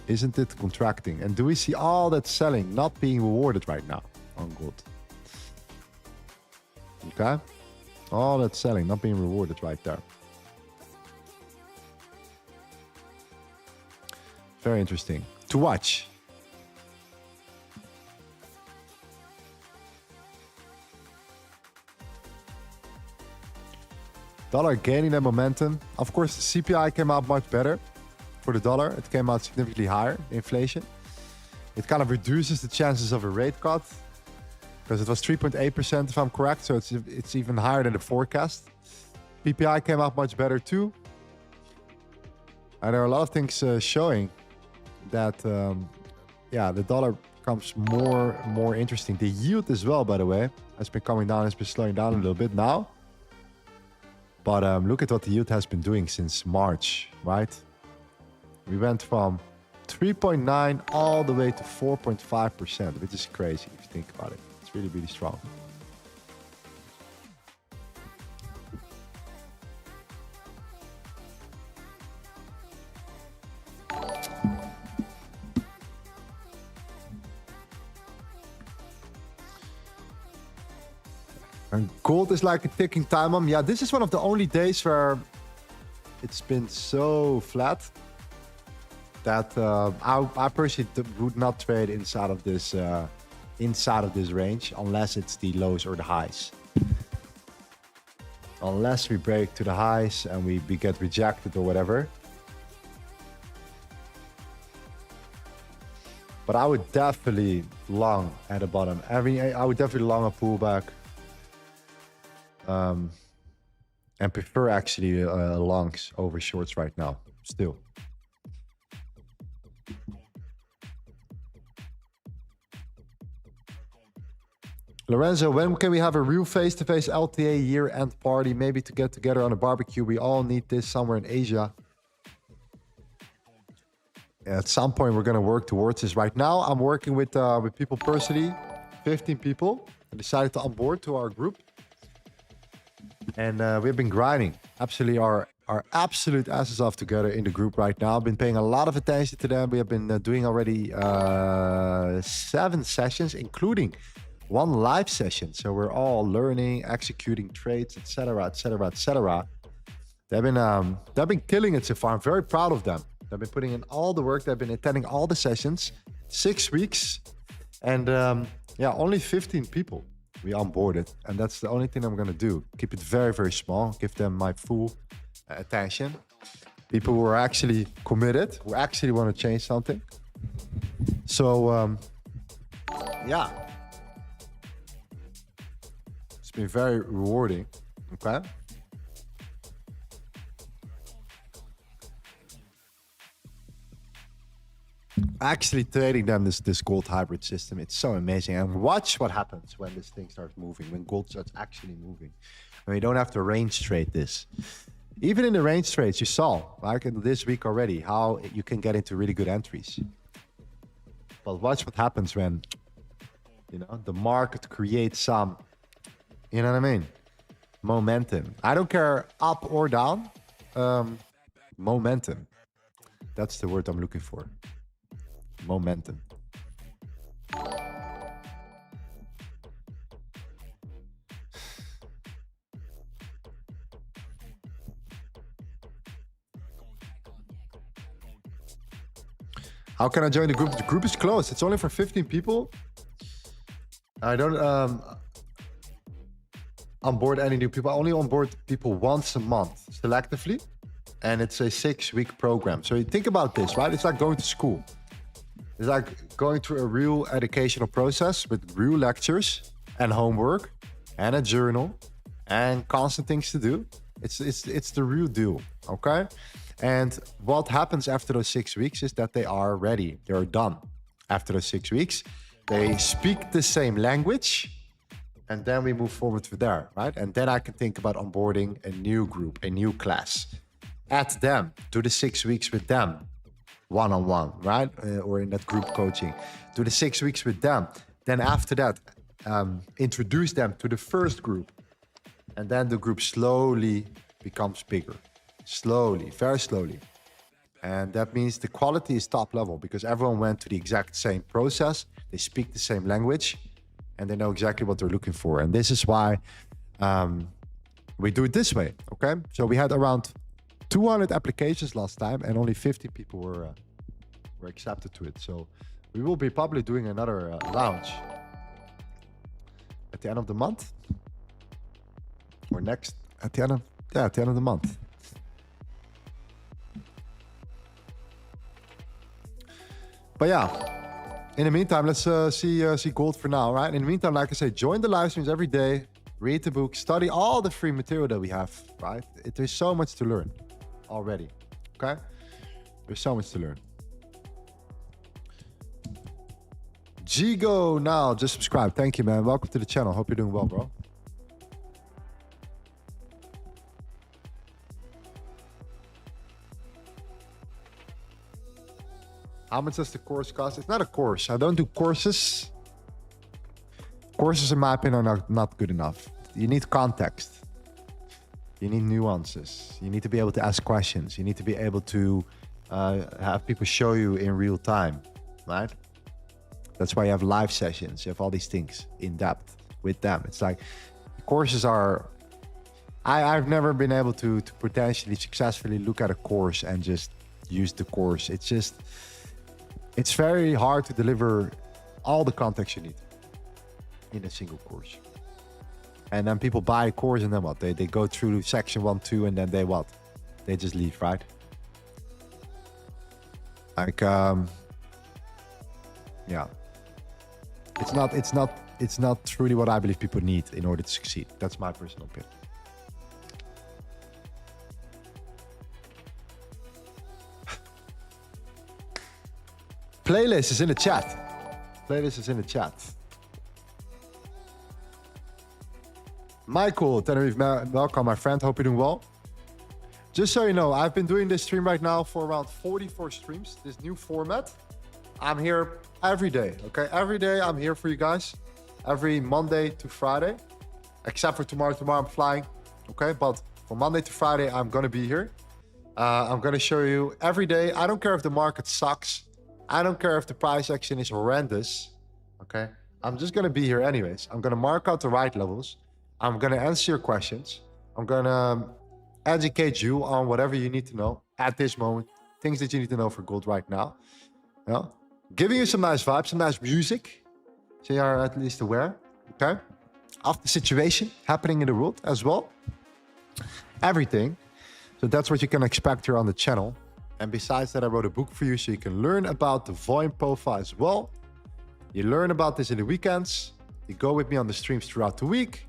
Isn't it contracting? And do we see all that selling not being rewarded right now on gold? Okay, all that selling not being rewarded right there. Very interesting to watch. Dollar gaining that momentum. Of course, the CPI came out much better for the dollar. It came out significantly higher, the inflation. It kind of reduces the chances of a rate cut because it was 3.8% if I'm correct. So it's even higher than the forecast. PPI came out much better too. And there are a lot of things showing that, yeah, the dollar becomes more interesting. The yield as well, by the way, has been coming down. It's been slowing down a little bit now. But look at what the yield has been doing since March, right? We went from 3.9 all the way to 4.5%, which is crazy if you think about it. It's really, really strong. And gold is like a ticking time bomb. Yeah, this is one of the only days where it's been so flat that I personally would not trade inside of this range unless it's the lows or the highs. Unless we break to the highs and we get rejected or whatever. But I would definitely long at the bottom. I would definitely long a pullback. And prefer actually longs over shorts right now, still. Lorenzo, when can we have a real face-to-face LTA year-end party? Maybe to get together on a barbecue. We all need this somewhere in Asia. At some point, we're going to work towards this. Right now, I'm working with people personally, 15 people. I decided to onboard to our group. And we've been grinding absolutely our absolute asses off together in the group right now. I've been paying a lot of attention to them. We have been doing already 7 sessions, including 1 live session. So we're all learning, executing trades, etc., etc., etc. They've been killing it so far. I'm very proud of them. They've been putting in all the work. They've been attending all the sessions, 6 weeks, and yeah, only 15 people we onboarded, and that's the only thing I'm gonna do. Keep it very, very small. Give them my full attention. People who are actually committed, who actually want to change something. So yeah. It's been very rewarding, okay? Actually trading them this gold hybrid system, it's so amazing. And watch what happens when this thing starts moving, when gold starts actually moving. And you don't have to range trade this. Even in the range trades, you saw, like in this week already, how you can get into really good entries. But watch what happens when, you know, the market creates some, you know what I mean? Momentum. I don't care up or down. Momentum. That's the word I'm looking for. Momentum. How can I join the group? The group is closed. It's only for 15 people. I don't onboard any new people. I only onboard people once a month selectively. And it's a 6-week program. So you think about this, right? It's like going to school. It's like going through a real educational process with real lectures and homework and a journal and constant things to do. It's the real deal, okay? And what happens after those 6 weeks is that they are ready. They're done. After those 6 weeks, they speak the same language, and then we move forward from there, right? And then I can think about onboarding a new group, a new class. Add them, do the 6 weeks with them, one-on-one, right? Or in that group coaching. Do the 6 weeks with them. Then after that, introduce them to the first group. And then the group slowly becomes bigger. Slowly, very slowly. And that means the quality is top level because everyone went to the exact same process. They speak the same language and they know exactly what they're looking for. And this is why we do it this way, okay? So we had around 200 applications last time and only 50 people were accepted to it. So we will be probably doing another launch at the end of the month or next at the end of the month. But yeah, in the meantime, let's see gold for now, right? In the meantime, like I say, join the live streams every day, read the book, study all the free material that we have, right? There's so much to learn already, okay? There's so much to learn. Gigo now, just subscribe. Thank you, man. Welcome to the channel. Hope you're doing well, bro. How much does the course cost? It's not a course. I don't do courses. Courses, in my opinion, are not good enough. You need context. You need nuances. You need to be able to ask questions. You need to be able to have people show you in real time, right? That's why you have live sessions. You have all these things in depth with them. It's like courses are... I've never been able to potentially successfully look at a course and just use the course. It's just... It's very hard to deliver all the context you need in a single course. And then people buy a course and then what? They go through section 1, 2, and then they what? They just leave, right? Like, yeah. It's not truly what I believe people need in order to succeed. That's my personal opinion. Playlist is in the chat. Playlist is in the chat. Michael, Tenerife, welcome, my friend. Hope you're doing well. Just so you know, I've been doing this stream right now for around 44 streams, this new format. I'm here every day, okay? Every day I'm here for you guys, every Monday to Friday, except for tomorrow. Tomorrow I'm flying, okay? But from Monday to Friday, I'm gonna be here. I'm gonna show you every day. I don't care if the market sucks. I don't care if the price action is horrendous, okay? I'm just gonna be here anyways. I'm gonna mark out the right levels. I'm gonna answer your questions. I'm gonna educate you on whatever you need to know at this moment, things that you need to know for gold right now. Yeah? Giving you some nice vibes, some nice music, so you are at least aware, okay, of the situation happening in the world as well. Everything. So that's what you can expect here on the channel. And besides that, I wrote a book for you so you can learn about the volume profile as well. You learn about this in the weekends. You go with me on the streams throughout the week.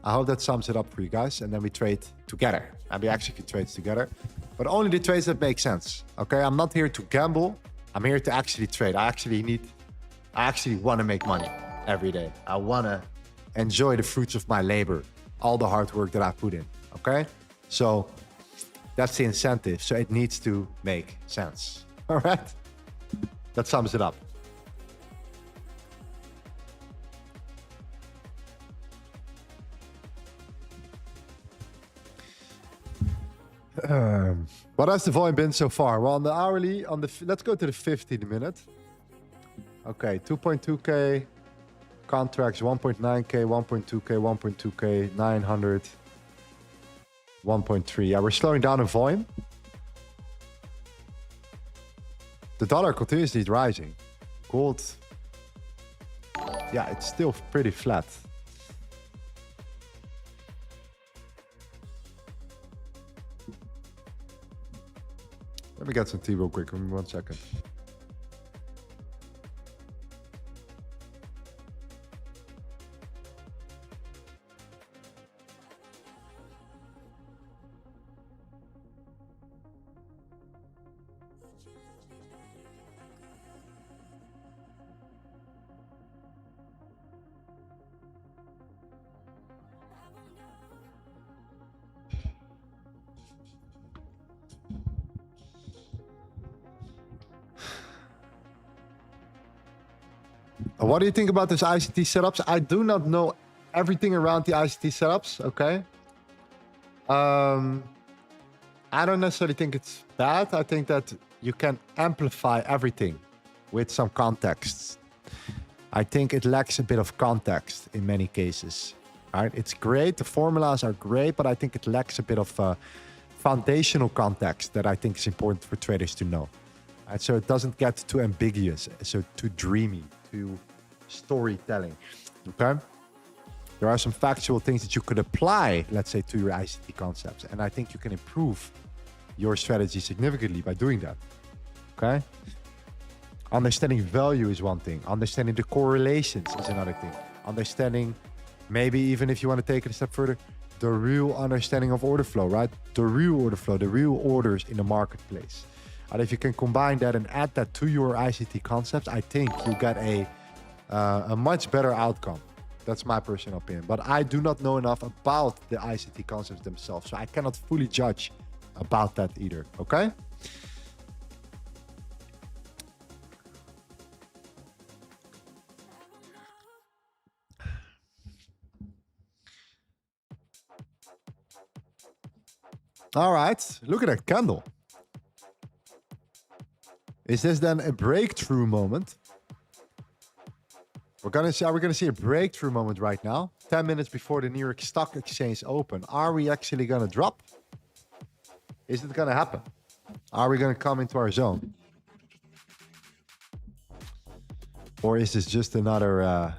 I hope that sums it up for you guys. And then we trade together. And we execute trades together. But only the trades that make sense. Okay, I'm not here to gamble. I'm here to actually trade. I actually want to make money every day. I want to enjoy the fruits of my labor. All the hard work that I put in. Okay? So that's the incentive. So it needs to make sense. All right? That sums it up. What has the volume been so far? Well, on the hourly, let's go to the 15 minute. Okay, 2.2K contracts, 1.9K, 1.2K, 1.2K, 900, 1.3. Yeah, we're slowing down in volume. The dollar continuously rising. Gold, yeah, it's still pretty flat. Let me get some tea real quick. Give me 1 second. What do you think about this ICT setups? I do not know everything around the ICT setups, okay? I don't necessarily think it's bad. I think that you can amplify everything with some context. I think it lacks a bit of context in many cases, right? It's great, the formulas are great, but I think it lacks a bit of foundational context that I think is important for traders to know. Right? So it doesn't get too ambiguous, so too dreamy, too storytelling, okay? There are some factual things that you could apply, let's say, to your ICT concepts. And I think you can improve your strategy significantly by doing that, okay? Understanding value is one thing. Understanding the correlations is another thing. Understanding, maybe even if you want to take it a step further, the real understanding of order flow, right? The real order flow, the real orders in the marketplace. And if you can combine that and add that to your ICT concepts, I think you get a much better outcome. That's my personal opinion. But I do not know enough about the ICT concepts themselves, so I cannot fully judge about that either, okay? All right, look at that candle. Is this then a breakthrough moment? Are we gonna see a breakthrough moment right now? 10 minutes before the New York Stock Exchange open. Are we actually gonna drop? Is it gonna happen? Are we gonna come into our zone? Or is this just another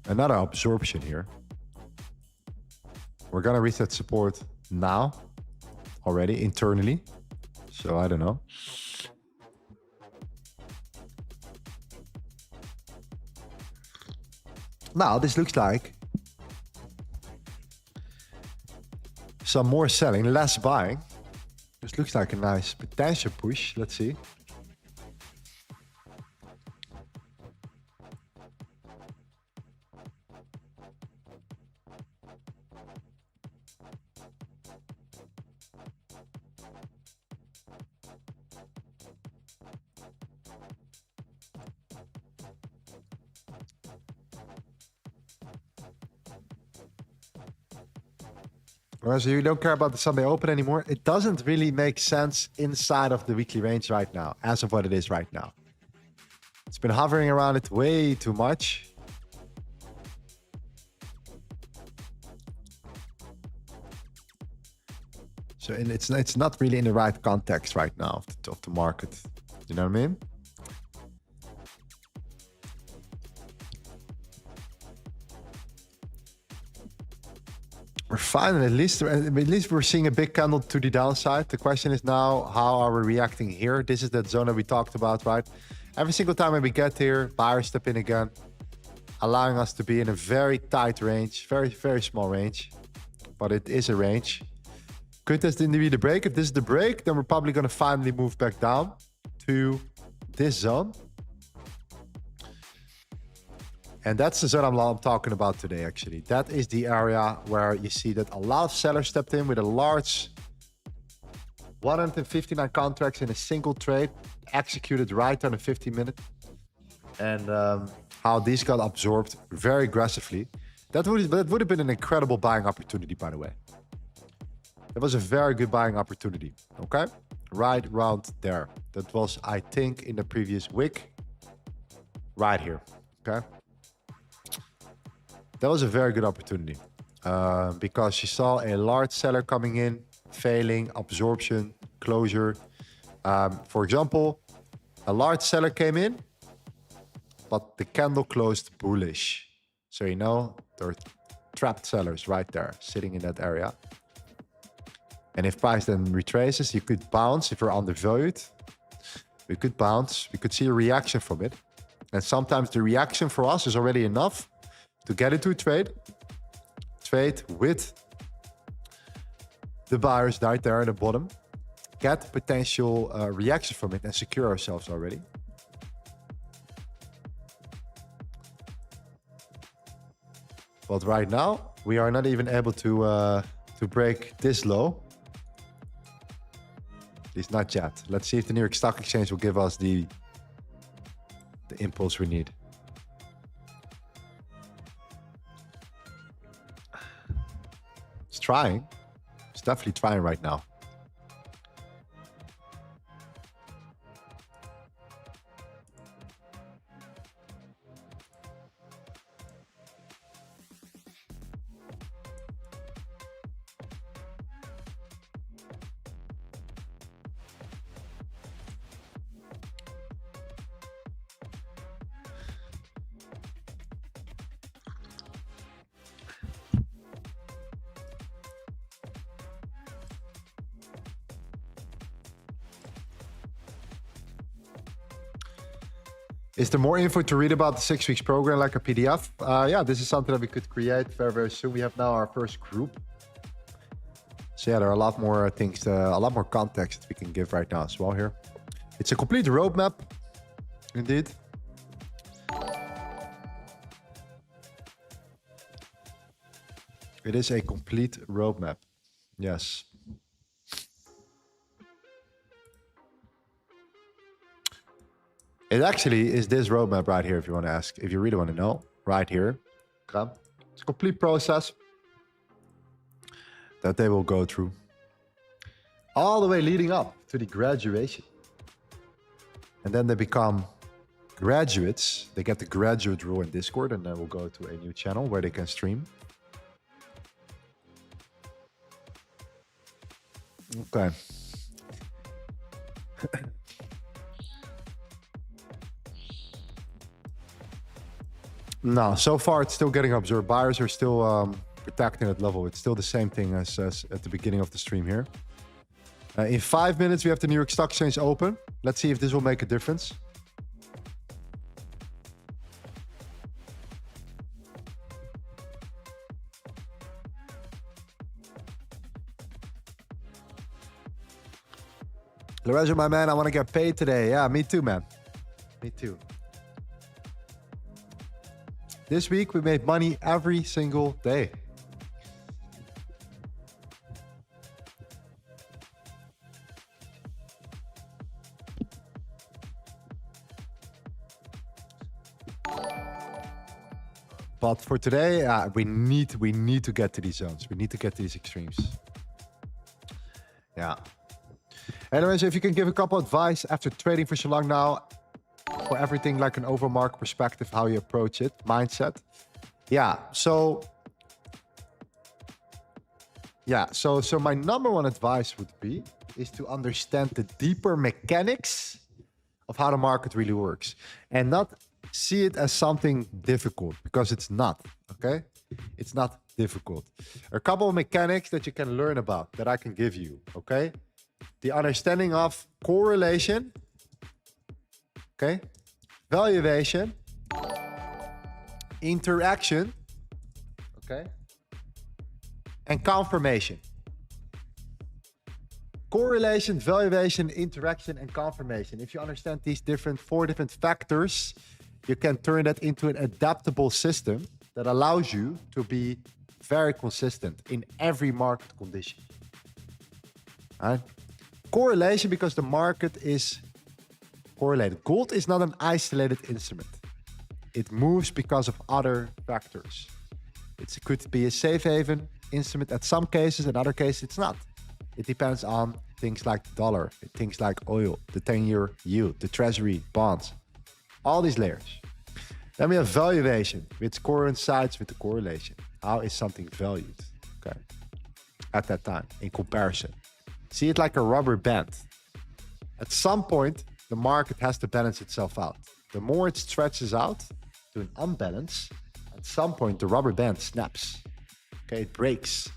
absorption here? We're gonna reset support now already internally. So I don't know. Now this looks like some more selling, less buying. This looks like a nice potential push. Let's see. So you don't care about the Sunday open anymore. It doesn't really make sense inside of the weekly range right now, as of what it is right now. It's been hovering around it way too much. So it's not really in the right context right now of the market. You know what I mean? We're fine, and at least we're seeing a big candle to the downside. The question is now, how are we reacting here? This is that zone that we talked about, right? Every single time when we get here, buyers step in again, allowing us to be in a very tight range, very, very small range, but it is a range. Could this indeed be the break? If this is the break, then we're probably going to finally move back down to this zone. And that's the zone I'm talking about today, actually. That is the area where you see that a lot of sellers stepped in with a large 159 contracts in a single trade, executed right on a 50-minute. And how these got absorbed very aggressively. That would have been an incredible buying opportunity, by the way. That was a very good buying opportunity, okay? Right around there. That was, I think, in the previous week. Right here, okay? That was a very good opportunity because you saw a large seller coming in, failing, absorption, closure. For example, a large seller came in, but the candle closed bullish. So, you know, there are trapped sellers right there, sitting in that area. And if price then retraces, you could bounce. If you're undervalued, we could bounce. We could see a reaction from it. And sometimes the reaction for us is already enough to get into a trade with the buyers right there at the bottom, get potential reaction from it and secure ourselves already. But right now, we are not even able to break this low. At least not yet. Let's see if the New York Stock Exchange will give us the impulse we need. It's trying. It's definitely trying right now. Is there more info to read about the 6 weeks program, like a PDF? Yeah, this is something that we could create very, very soon. We have now our first group. So yeah, there are a lot more things, a lot more context that we can give right now as well here. It's a complete roadmap, indeed. It is a complete roadmap, yes. It actually is this roadmap right here, if you want to ask, if you really want to know, right here. Okay. It's a complete process that they will go through all the way leading up to the graduation. And then they become graduates. They get the graduate role in Discord, and then we'll go to a new channel where they can stream. Okay. No, so far it's still getting absorbed. Buyers are still protecting that level. It's still the same thing as at the beginning of the stream here. In 5 minutes, we have the New York Stock Exchange open. Let's see if this will make a difference. Lorenzo, my man, I want to get paid today. Yeah, me too, man. Me too. This week, we made money every single day. But for today, we need to get to these zones. We need to get to these extremes. Yeah. Hey, Lorenzo, if you can give a couple advice after trading for so long now, for everything like an overall market perspective, how you approach it, mindset. Yeah. So my number one advice would be is to understand the deeper mechanics of how the market really works and not see it as something difficult, because it's not, okay? It's not difficult. A couple of mechanics that you can learn about that I can give you, okay? The understanding of correlation, okay? Valuation, interaction, okay? And confirmation. Correlation, valuation, interaction, and confirmation. If you understand these four different factors, you can turn that into an adaptable system that allows you to be very consistent in every market condition. All right? Correlation, because the market is correlated. Gold is not an isolated instrument. It moves because of other factors. It could be a safe haven instrument at some cases, in other cases it's not. It depends on things like the dollar, things like oil, the 10-year yield, the treasury, bonds, all these layers. Then we have valuation, which coincides with the correlation. How is something valued, okay, at that time in comparison? See it like a rubber band. At some point, the market has to balance itself out. The more it stretches out to an unbalance, at some point the rubber band snaps. Okay, it breaks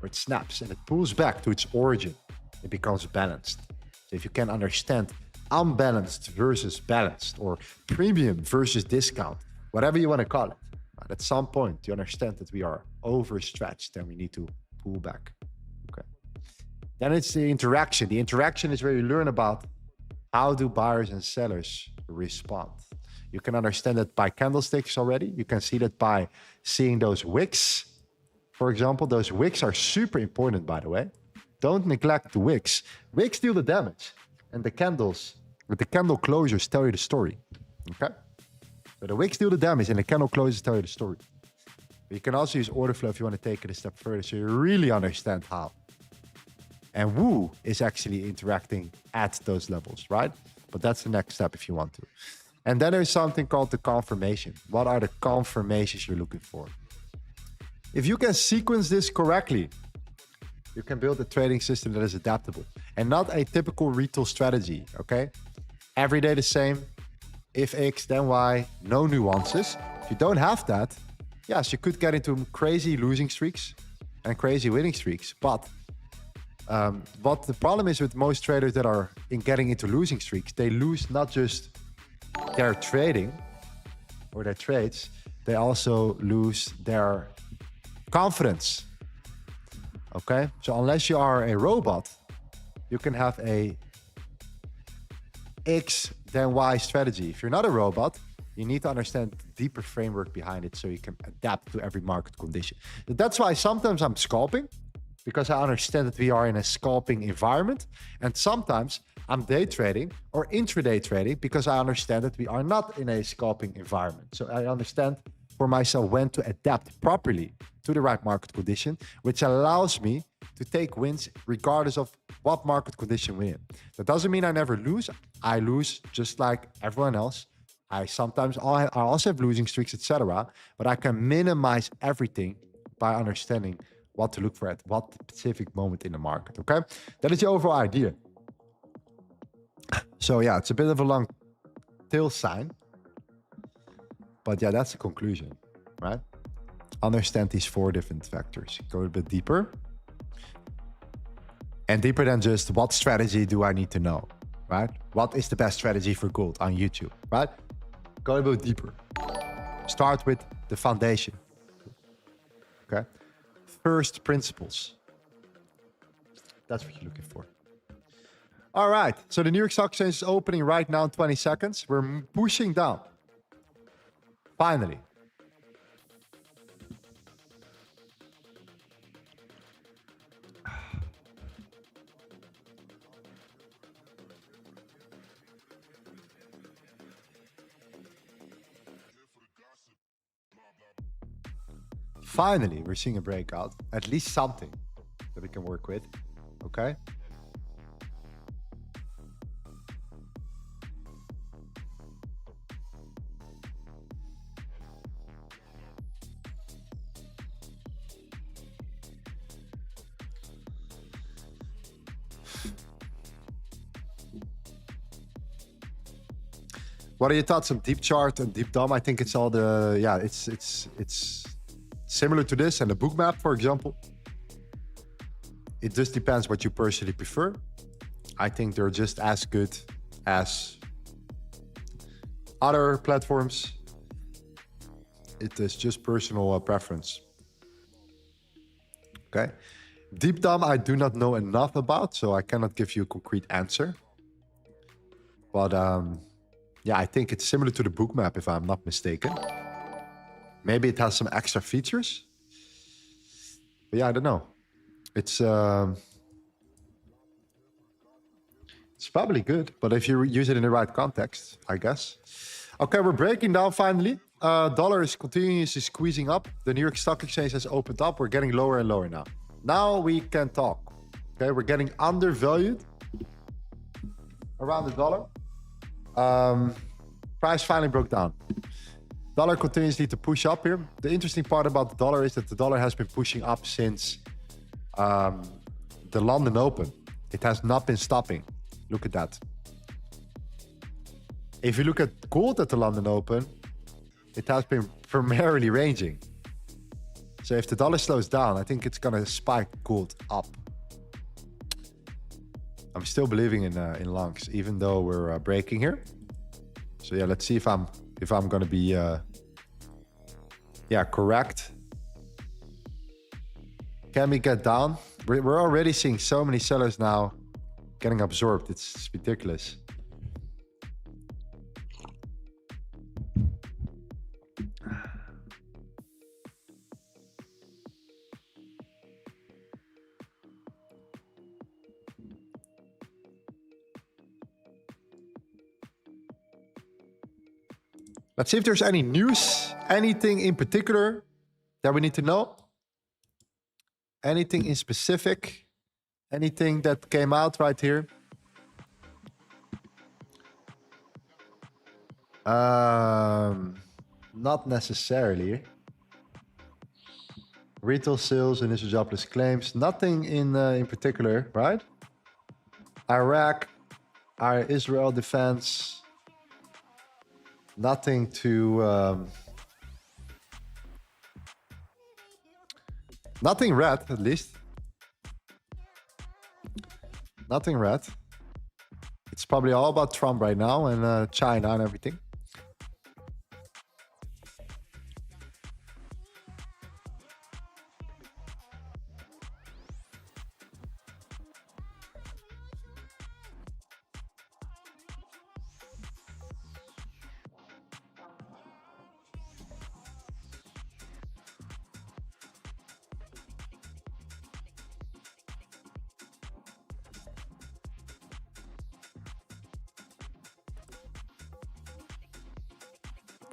or it snaps and it pulls back to its origin. It becomes balanced. So if you can understand unbalanced versus balanced, or premium versus discount, whatever you want to call it, right, at some point you understand that we are overstretched and we need to pull back. Okay. Then it's the interaction. The interaction is where you learn about how do buyers and sellers respond. You can understand that by candlesticks already. You can see that by seeing those wicks. For example, those wicks are super important, by the way. Don't neglect the wicks. Wicks deal the damage. And the candles, with the candle closures, tell you the story. Okay? So the wicks deal the damage and the candle closures tell you the story. But you can also use order flow if you want to take it a step further, so you really understand how. And Wu is actually interacting at those levels, right? But that's the next step if you want to. And then there's something called the confirmation. What are the confirmations you're looking for? If you can sequence this correctly, you can build a trading system that is adaptable and not a typical retail strategy, okay? Every day the same, if X, then Y, no nuances. If you don't have that, yes, you could get into crazy losing streaks and crazy winning streaks. But what the problem is with most traders that are getting into losing streaks, they lose not just their trading or their trades, they also lose their confidence. Okay, so unless you are a robot, you can have a X then Y strategy. If you're not a robot, you need to understand the deeper framework behind it so you can adapt to every market condition. That's why sometimes I'm scalping, because I understand that we are in a scalping environment. And sometimes I'm day trading or intraday trading because I understand that we are not in a scalping environment. So I understand for myself when to adapt properly to the right market condition, which allows me to take wins regardless of what market condition we're in. That doesn't mean I never lose. I lose just like everyone else. I also have losing streaks, etc. But I can minimize everything by understanding what to look for at what specific moment in the market, okay? That is the overall idea. So yeah, it's a bit of a long tail sign. But yeah, that's the conclusion, right? Understand these four different factors. Go a bit deeper. And deeper than just what strategy do I need to know, right? What is the best strategy for gold on YouTube, right? Go a bit deeper. Start with the foundation, okay? First principles. That's what you're looking for. All right, so the New York Stock Exchange is opening right now in 20 seconds. We're pushing down. Finally. Finally, we're seeing a breakout. At least something that we can work with. Okay. What are your thoughts on deep chart and deep DOM? I think it's all the, yeah, it's similar to this and the bookmap, for example. It just depends what you personally prefer. I think they're just as good as other platforms. It is just personal preference. Okay. Deep DOM, I do not know enough about, so I cannot give you a concrete answer. But yeah, I think it's similar to the bookmap, if I'm not mistaken. Maybe it has some extra features. But yeah, I don't know. It's probably good, but if you use it in the right context, I guess. Okay, we're breaking down finally. Dollar is continuously squeezing up. The New York Stock Exchange has opened up. We're getting lower and lower now. Now we can talk. Okay, we're getting undervalued around the dollar. Price finally broke down. Dollar continues to push up here. The interesting part about the dollar is that the dollar has been pushing up since the London Open. It has not been stopping. Look at that. If you look at gold at the London Open, it has been primarily ranging. So if the dollar slows down, I think it's gonna spike gold up. I'm still believing in longs, even though we're breaking here. So yeah, let's see if I'm gonna be yeah, correct. Can we get down? We're already seeing so many sellers now getting absorbed. It's ridiculous. Let's see if there's any news, anything in particular that we need to know. Anything in specific, anything that came out right here. Not necessarily. Retail sales, initial jobless claims, nothing in particular, right? Iraq, our Israel defense. Nothing to... nothing red, at least. Nothing red. It's probably all about Trump right now and China and everything.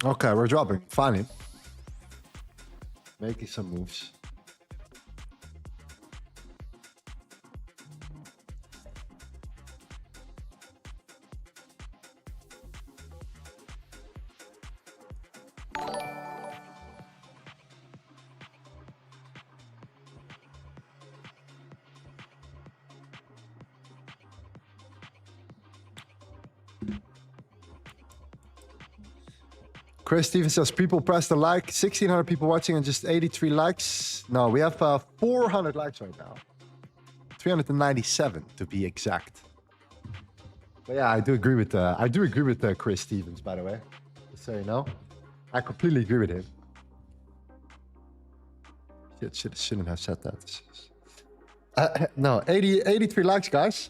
Okay, we're dropping, finally. Making some moves. Chris Stevens says, people press the like. 1,600 people watching and just 83 likes. No, we have 400 likes right now. 397 to be exact. But yeah, I do agree with Chris Stevens, by the way. Just so you know, I completely agree with him. Shouldn't have said that. No, 83 likes, guys.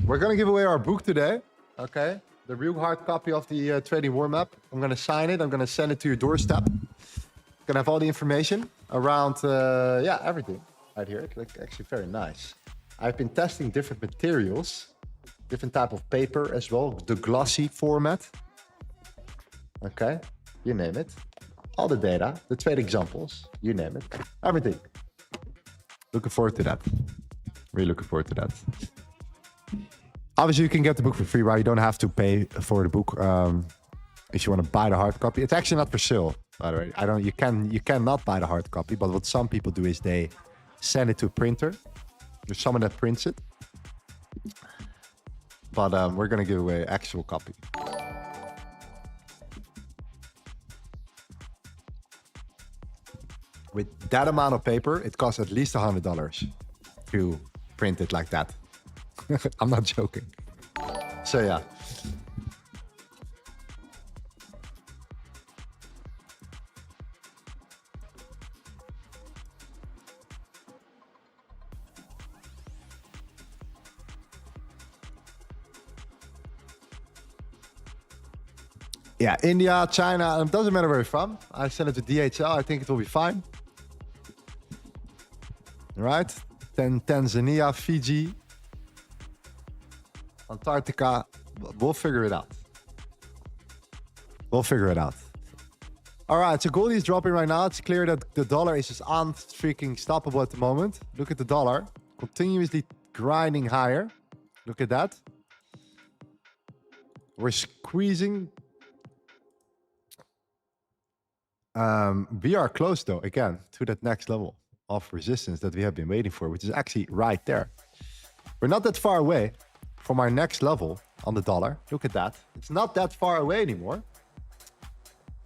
We're gonna give away our book today. Okay, the real hard copy of the trading war map. I'm gonna sign it. I'm gonna send it to your doorstep. Gonna have all the information around, yeah, everything right here. It looks actually very nice. I've been testing different materials, different type of paper as well, the glossy format. Okay, you name it. All the data, the trade examples, you name it. Everything. Looking forward to that. Really looking forward to that. Obviously, you can get the book for free, right? You don't have to pay for the book if you want to buy the hard copy. It's actually not for sale, by the way. You cannot buy the hard copy, but what some people do is they send it to a printer. There's someone that prints it. But we're gonna give away actual copy. With that amount of paper, it costs at least $100 to print it like that. I'm not joking. So yeah. Yeah, India, China, it doesn't matter where you're from. I send it to DHL, I think it will be fine. Right? Tanzania, Fiji, Antarctica, we'll figure it out. We'll figure it out. All right, so gold is dropping right now. It's clear that the dollar is just unfreaking stoppable at the moment. Look at the dollar, continuously grinding higher. Look at that. We're squeezing. We are close though, again, to that next level of resistance that we have been waiting for, which is actually right there. We're not that far away from our next level on the dollar. Look at that. It's not that far away anymore.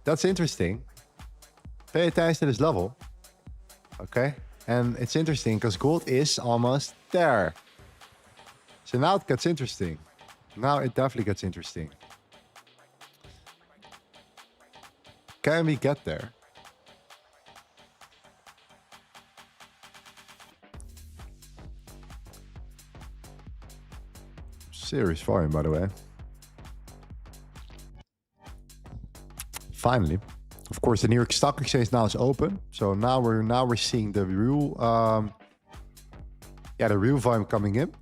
That's interesting. Pay attention to this level. Okay. And it's interesting because gold is almost there. So now it gets interesting. Now it definitely gets interesting. Can we get there? Serious volume, by the way. Finally. Of course, the New York Stock Exchange now is open. So now we're seeing the real the real volume coming in.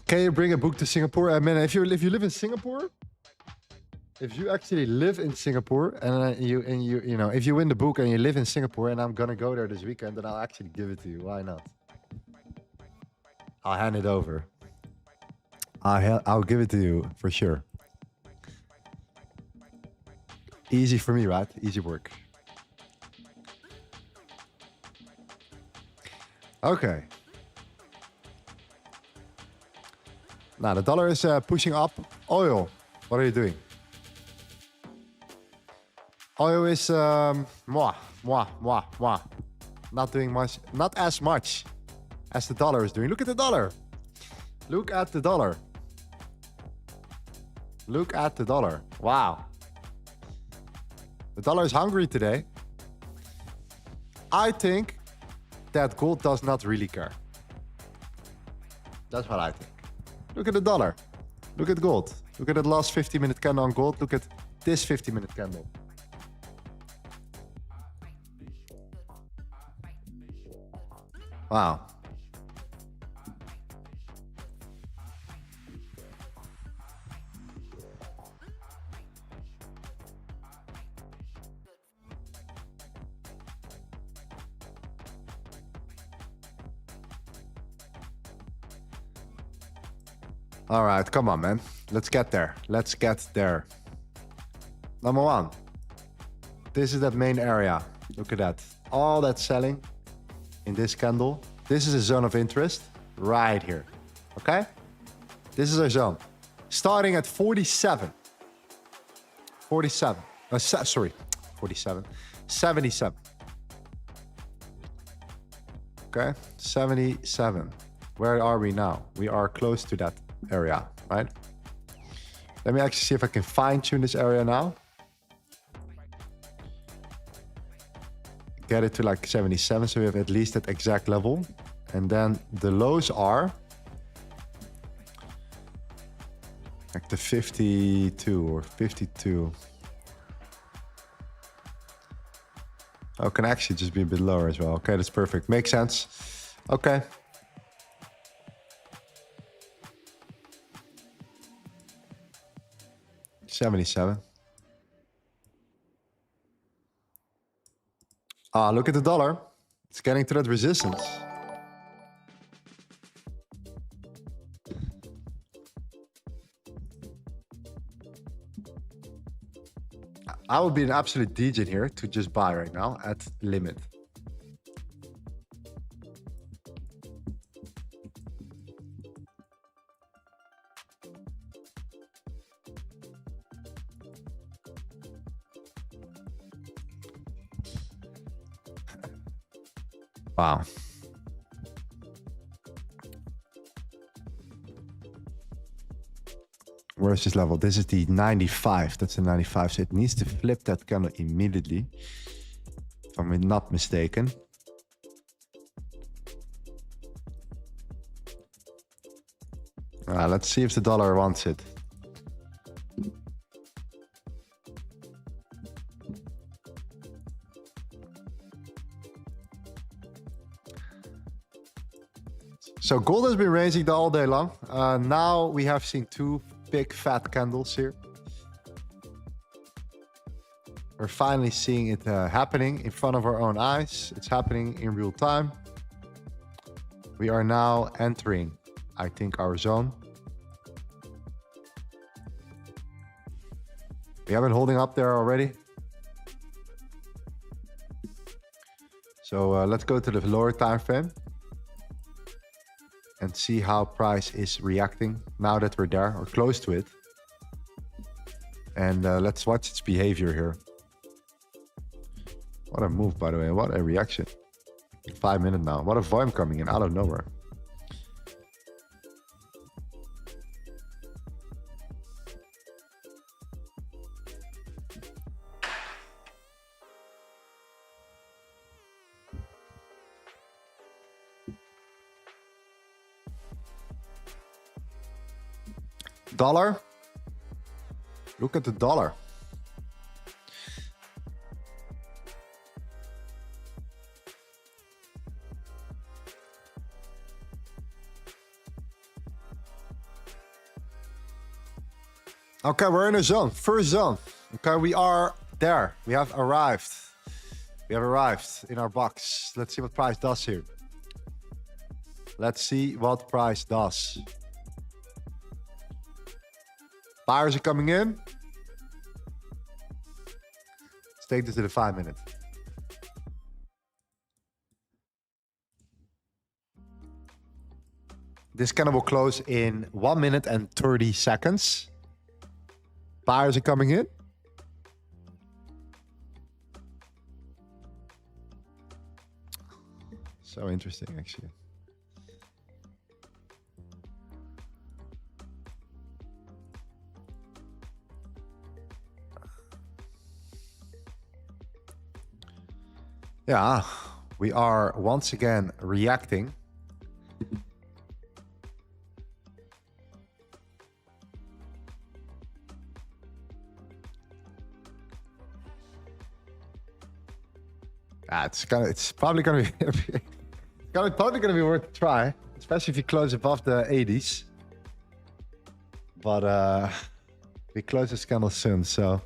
Can you bring a book to Singapore? I mean, if you live in Singapore, if you actually live in Singapore and you know, if you win the book and you live in Singapore and I'm gonna go there this weekend, then I'll actually give it to you. Why not? I'll hand it over. I'll give it to you for sure. Easy for me, right? Easy work. Okay. Now the dollar is pushing up. Oil, what are you doing? Oil is not doing much, not as much as the dollar is doing. Look at the dollar. Look at the dollar. Look at the dollar. Wow. The dollar is hungry today. I think that gold does not really care. That's what I think. Look at the dollar. Look at gold. Look at the last 50-minute candle on gold. Look at this 50-minute candle. Wow. All right, come on, man. Let's get there. Let's get there. Number one. This is that main area. Look at that. All that selling in this candle. This is a zone of interest right here. Okay? This is our zone. Starting at 47. 47. Sorry, 47. 77. Okay? 77. Where are we now? We are close to that area, right? Let me actually see if I can fine tune this area now. Get it to like 77, so we have at least that exact level. And then the lows are like the 52 or 52. Oh, can actually just be a bit lower as well. Okay, that's perfect. Makes sense. Okay. $77. Ah, look at the dollar. It's getting to that resistance. I would be an absolute degen here to just buy right now at limit. Wow. Where's this level? This is the 95. That's the 95. So it needs to flip that candle immediately, if I'm not mistaken. Let's see if the dollar wants it. So gold has been raising all day long. Now we have seen two big fat candles here. We're finally seeing it happening in front of our own eyes. It's happening in real time. We are now entering, I think, our zone. We have been holding up there already. So let's go to the lower time frame and see how price is reacting now that we're there or close to it. And let's watch its behavior here. What a move, by the way. What a reaction. 5 minutes now. What a volume coming in out of nowhere. Dollar. Look at the dollar. Okay, we're in a zone. First zone. Okay, we are there. We have arrived. We have arrived in our box. Let's see what price does here. Let's see what price does. Buyers are coming in. Let's take this to the 5 minute. This candle will close in 1 minute and 30 seconds. Buyers are coming in. So interesting, actually. Yeah, we are once again reacting. It's probably gonna be probably gonna be worth a try, especially if you close above the 80s. But we close this candle soon, so.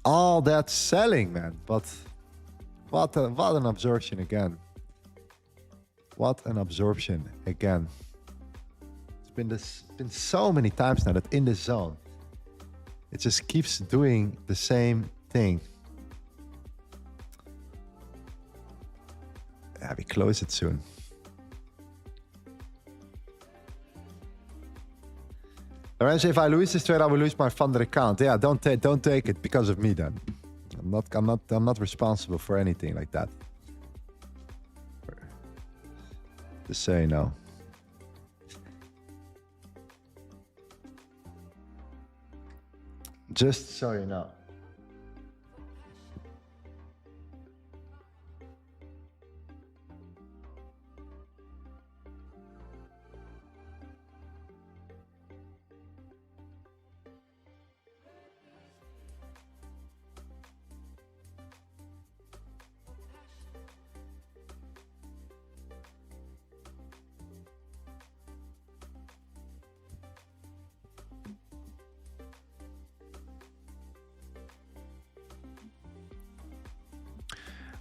All that selling, man. But what an absorption again. What an absorption again. It's been so many times now that in this zone, it just keeps doing the same thing. Yeah, we close it soon. Lorenzo, if I lose this trade, I will lose my funded account. Yeah, don't take it because of me then. I'm not responsible for anything like that. Just say no. Just so you know.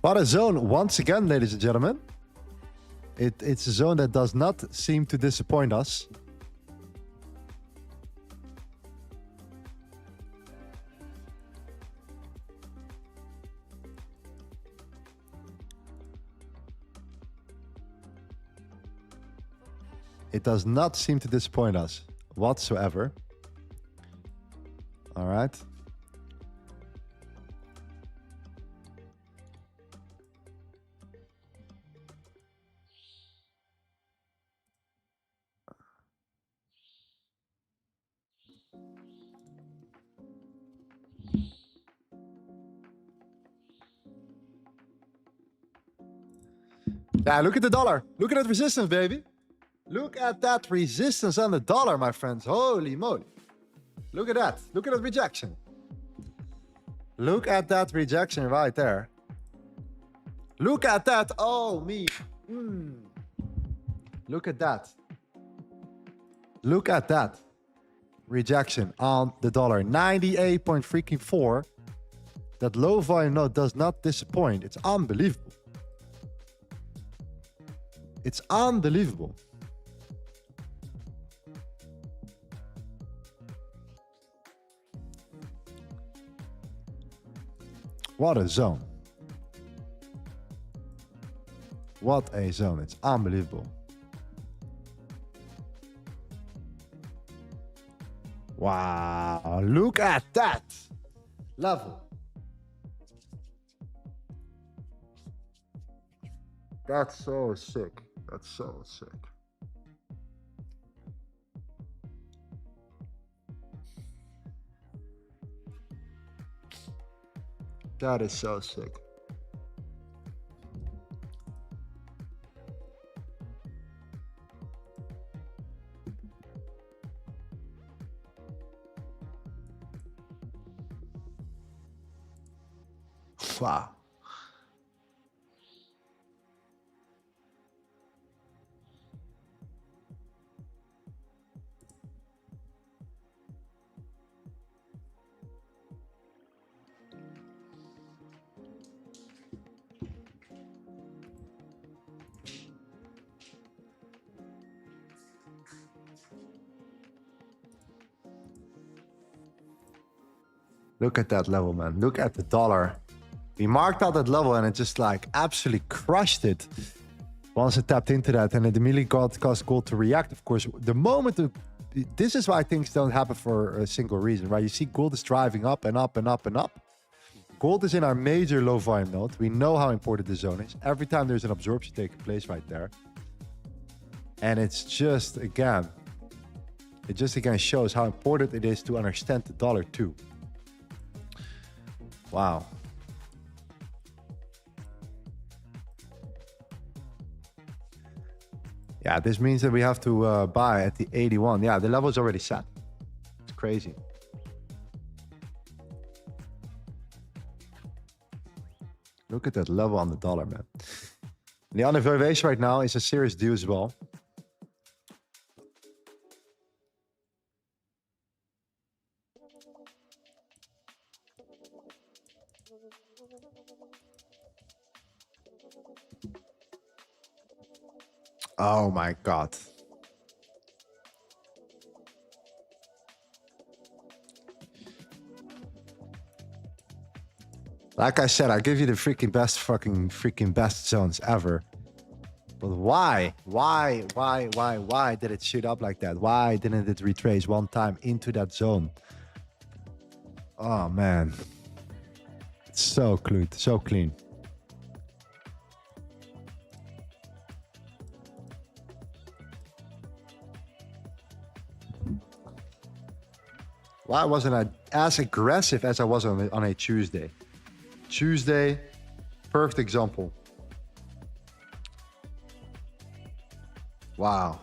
What a zone, once again, ladies and gentlemen. It's a zone that does not seem to disappoint us. It does not seem to disappoint us whatsoever. All right. Yeah, look at the dollar. Look at that resistance, baby. Look at that resistance on the dollar, my friends. Holy moly. Look at that. Look at that rejection. Look at that rejection right there. Look at that. Oh, me. Look at that. Look at that. Rejection on the dollar. 98.4. That low volume node does not disappoint. It's unbelievable. It's unbelievable. What a zone. What a zone. It's unbelievable. Wow. Look at that level. That's so sick. That's so sick. That is so sick. Wow. Look at that level, man. Look at the dollar. We marked out that level and it just like absolutely crushed it once it tapped into that, and it immediately caused gold to react. Of course, the moment this is why things don't happen for a single reason, right? You see gold is driving up and up and up and up. Gold is in our major low volume node. We know how important the zone is. Every time there's an absorption taking place right there. And it's just, again, it just again shows how important it is to understand the dollar too. Wow. Yeah, this means that we have to buy at the 81. Yeah, the level is already set. It's crazy. Look at that level on the dollar, man. The undervaluation right now is a serious deal as well. Oh my God. Like I said, I give you the freaking best zones ever. But why? Why did it shoot up like that? Why didn't it retrace one time into that zone? Oh man. It's so clean, so clean. Why wasn't I as aggressive as I was on a Tuesday? Tuesday, perfect example. Wow.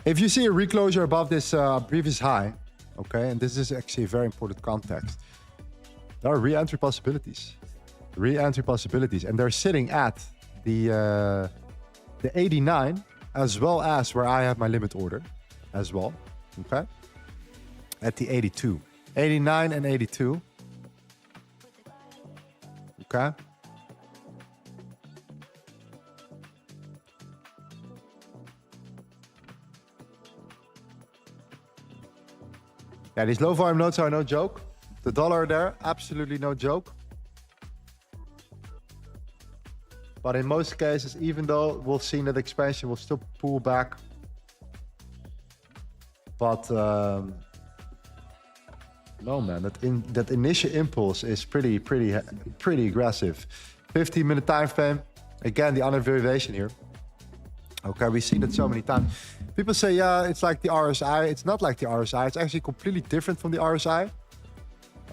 If you see a reclosure above this previous high, okay, and this is actually a very important context, there are re-entry possibilities. Re-entry possibilities, and they're sitting at the 89, as well as where I have my limit order as well, okay, at the 82. 89 and 82. Okay. Yeah, these low volume notes are no joke. The dollar there, absolutely no joke. But in most cases, even though we'll see that expansion will still pull back. But no, man, that initial impulse is pretty aggressive. 15-minute time frame. Again, the undervaluation here. Okay, we've seen it so many times. People say, yeah, it's like the RSI. It's not like the RSI. It's actually completely different from the RSI.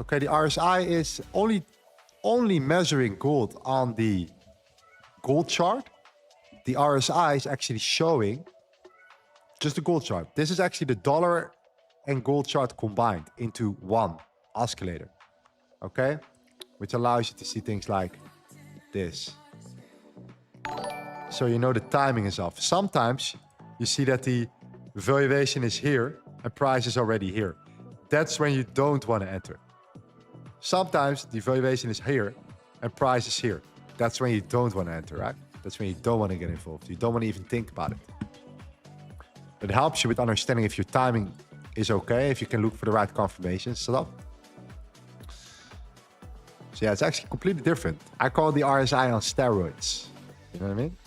Okay, the RSI is only measuring gold on the gold chart. The RSI is actually showing just the gold chart. This is actually the dollar and gold chart combined into one oscillator. Okay, which allows you to see things like this. So you know the timing is off. Sometimes you see that the valuation is here and price is already here. That's when you don't want to enter. Sometimes the valuation is here and price is here. That's when you don't want to enter, right? That's when you don't want to get involved. You don't want to even think about it. It helps you with understanding if your timing is okay, if you can look for the right confirmations. So yeah, it's actually completely different. I call it the RSI on steroids. You know what I mean?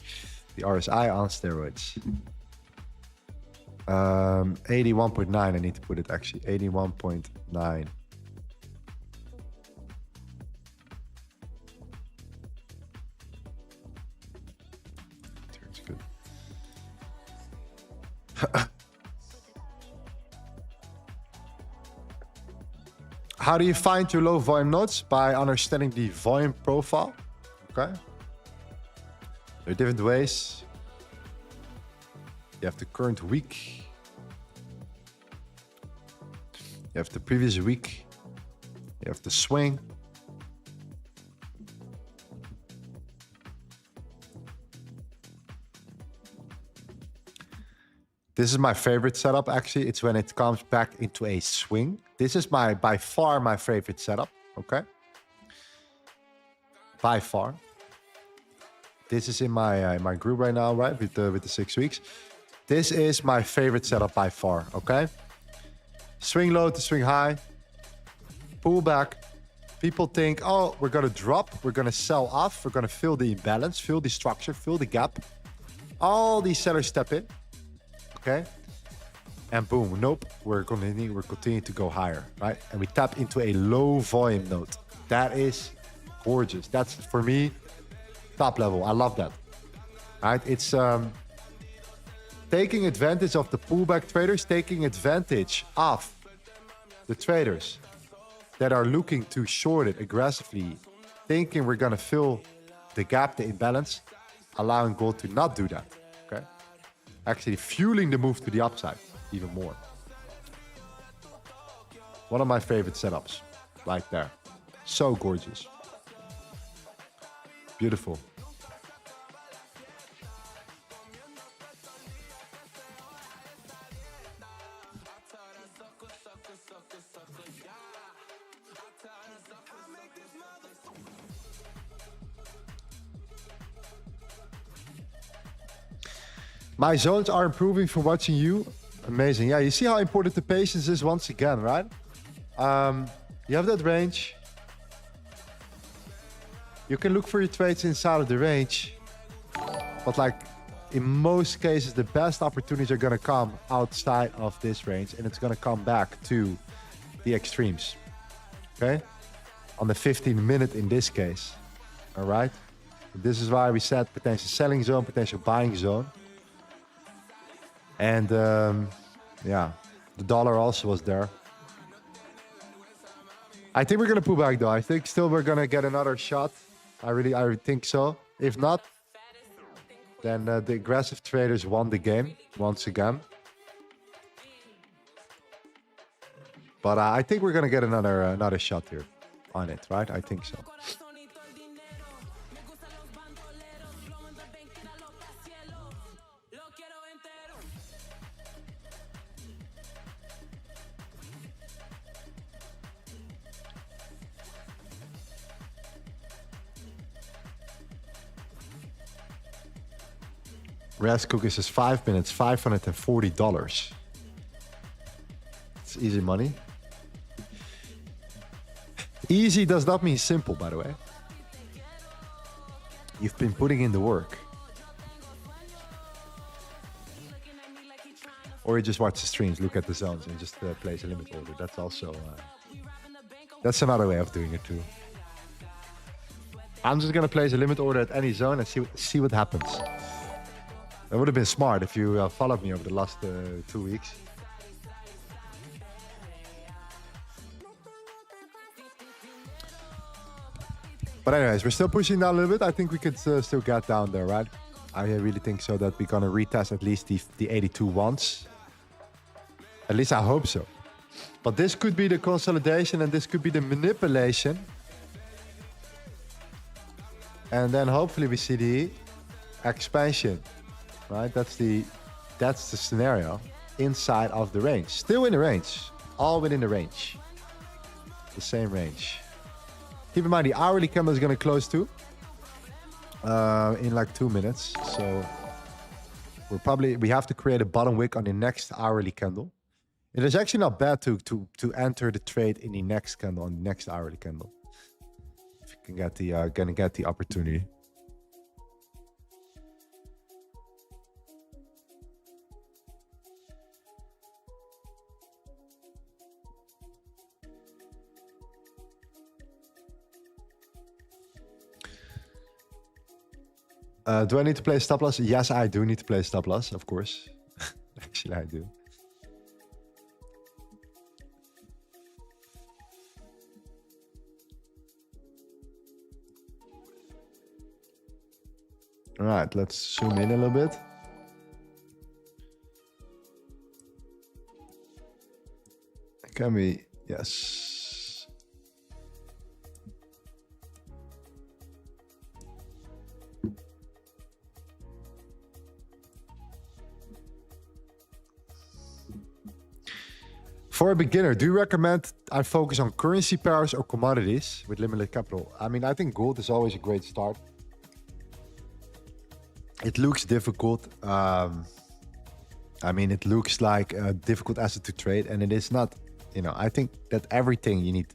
The RSI on steroids. 81.9, I need to put it actually. 81.9. It's good. How do you find your low volume nodes? By understanding the volume profile. Okay. There are different ways. You have the current week. You have the previous week. You have the swing. This is my favorite setup, actually. It's when it comes back into a swing. This is by far my favorite setup, okay? By far. This is in my group right now, right? With the 6 weeks. This is my favorite setup by far, okay? Swing low to swing high. Pull back. People think, oh, we're gonna drop. We're gonna sell off. We're gonna fill the imbalance, fill the structure, fill the gap. All these sellers step in. Okay, and boom, nope, we're continuing to go higher, right? And we tap into a low volume node. That is gorgeous. That's, for me, top level. I love that. All right, it's taking advantage of the pullback traders, taking advantage of the traders that are looking to short it aggressively, thinking we're gonna fill the gap, the imbalance, allowing gold to not do that. Okay. Actually fueling the move to the upside even more. One of my favorite setups, right there. So gorgeous. Beautiful. My zones are improving from watching you. Amazing. Yeah, you see how important the patience is once again, right? You have that range. You can look for your trades inside of the range. But like in most cases, the best opportunities are going to come outside of this range. And it's going to come back to the extremes. Okay? On the 15-minute in this case. All right? This is why we said potential selling zone, potential buying zone. And yeah, the dollar also was there. I think we're going to pull back though. I think still we're going to get another shot. I think so. If not, then the aggressive traders won the game once again. But I think we're going to get another shot here on it, right? I think so. Raz Cookies is 5 minutes, $540. It's easy money. Easy does not mean simple, by the way. You've been putting in the work. Or you just watch the streams, look at the zones, and just place a limit order. That's also... that's another way of doing it too. I'm just going to place a limit order at any zone and see what happens. That would have been smart if you followed me over the last 2 weeks. But anyways, we're still pushing down a little bit. I think we could still get down there, right? I really think so that we're going to retest at least the 82 once. At least I hope so. But this could be the consolidation and this could be the manipulation. And then hopefully we see the expansion. Right, that's the scenario inside of the range. Still in the range, all within the range, the same range. Keep in mind the hourly candle is going to close too in like 2 minutes. So we have to create a bottom wick on the next hourly candle. It is actually not bad to enter the trade in the next candle on the next hourly candle. If you can get the opportunity. Do I need to play stop loss? Yes, I do need to play stop loss, of course. Actually, I do. All right, let's zoom in a little bit. Can we? Yes. For a beginner, do you recommend I focus on currency pairs or commodities with limited capital? I mean, I think gold is always a great start. It looks difficult. I mean, it looks like a difficult asset to trade, and it is not. You know, I think that everything you need...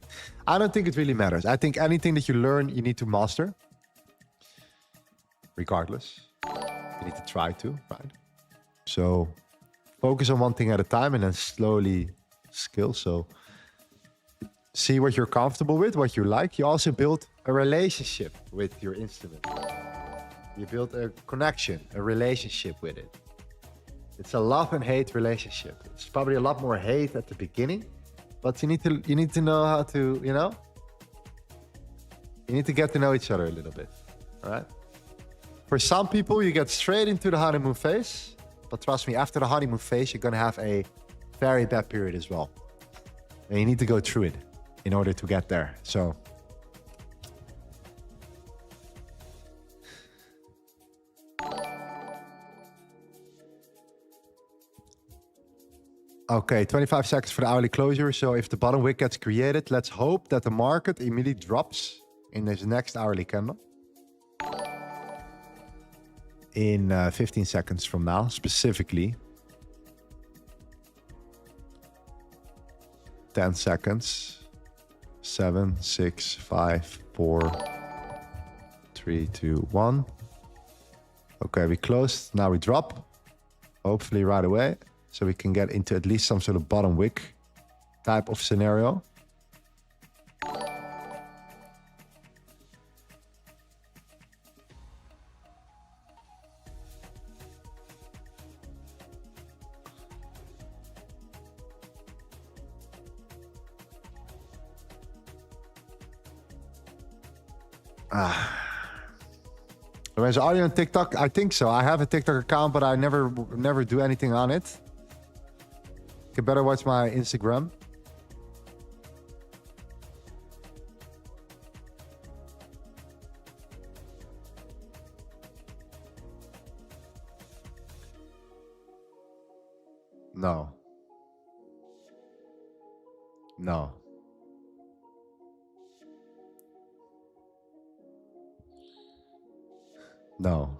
I don't think it really matters. I think anything that you learn, you need to master. Regardless. You need to try to, right? So, focus on one thing at a time and then slowly... skill. So see what you're comfortable with, what you like. You also build a relationship with your instrument. You build a connection, a relationship with it. It's a love and hate relationship. It's probably a lot more hate at the beginning, but you need to know how to, you know, you need to get to know each other a little bit. All right. For some people, you get straight into the honeymoon phase, but trust me, after the honeymoon phase, you're gonna have a very bad period as well. And you need to go through it in order to get there. So okay, 25 seconds for the hourly closure. So if the bottom wick gets created, let's hope that the market immediately drops in this next hourly candle. In 15 seconds from now, specifically. 10 seconds, 7, 6, 5, 4, 3, 2, 1. Okay, we closed. Now we drop. Hopefully right away. So we can get into at least some sort of bottom wick type of scenario. Lorenzo, are you on TikTok? I think so. I have a TikTok account, but I never do anything on it. You better watch my Instagram. No. No. No.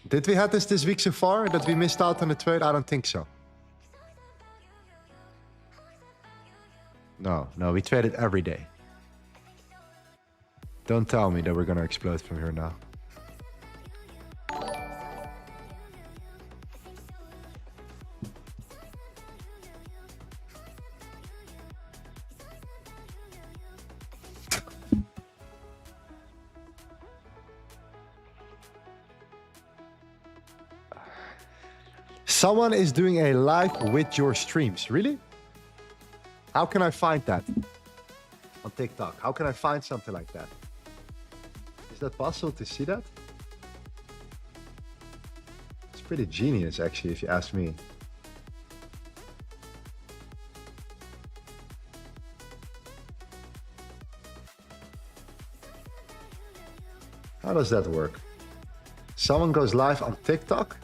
Did we have this week so far that we missed out on the trade? I don't think so. No, we traded every day. Don't tell me that we're gonna explode from here now. Someone is doing a live with your streams. Really? How can I find that on TikTok? How can I find something like that? Is that possible to see that? It's pretty genius, actually, if you ask me. How does that work? Someone goes live on TikTok?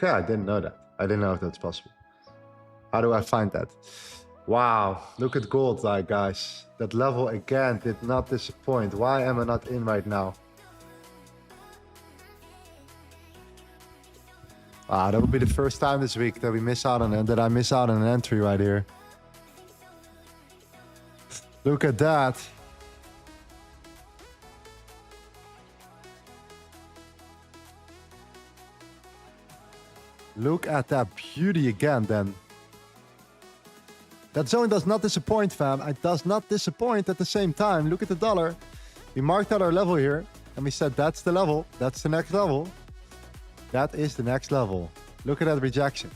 Okay, I didn't know that. I didn't know if that's possible. How do I find that? Wow, look at gold, like guys. That level again did not disappoint. Why am I not in right now? Wow, that would be the first time this week that we miss out on it, that I miss out on an entry right here. Look at that. Look at that beauty again, then. That zone does not disappoint, fam. It does not disappoint at the same time. Look at the dollar. We marked out our level here, and we said that's the level. That's the next level. That is the next level. Look at that rejection.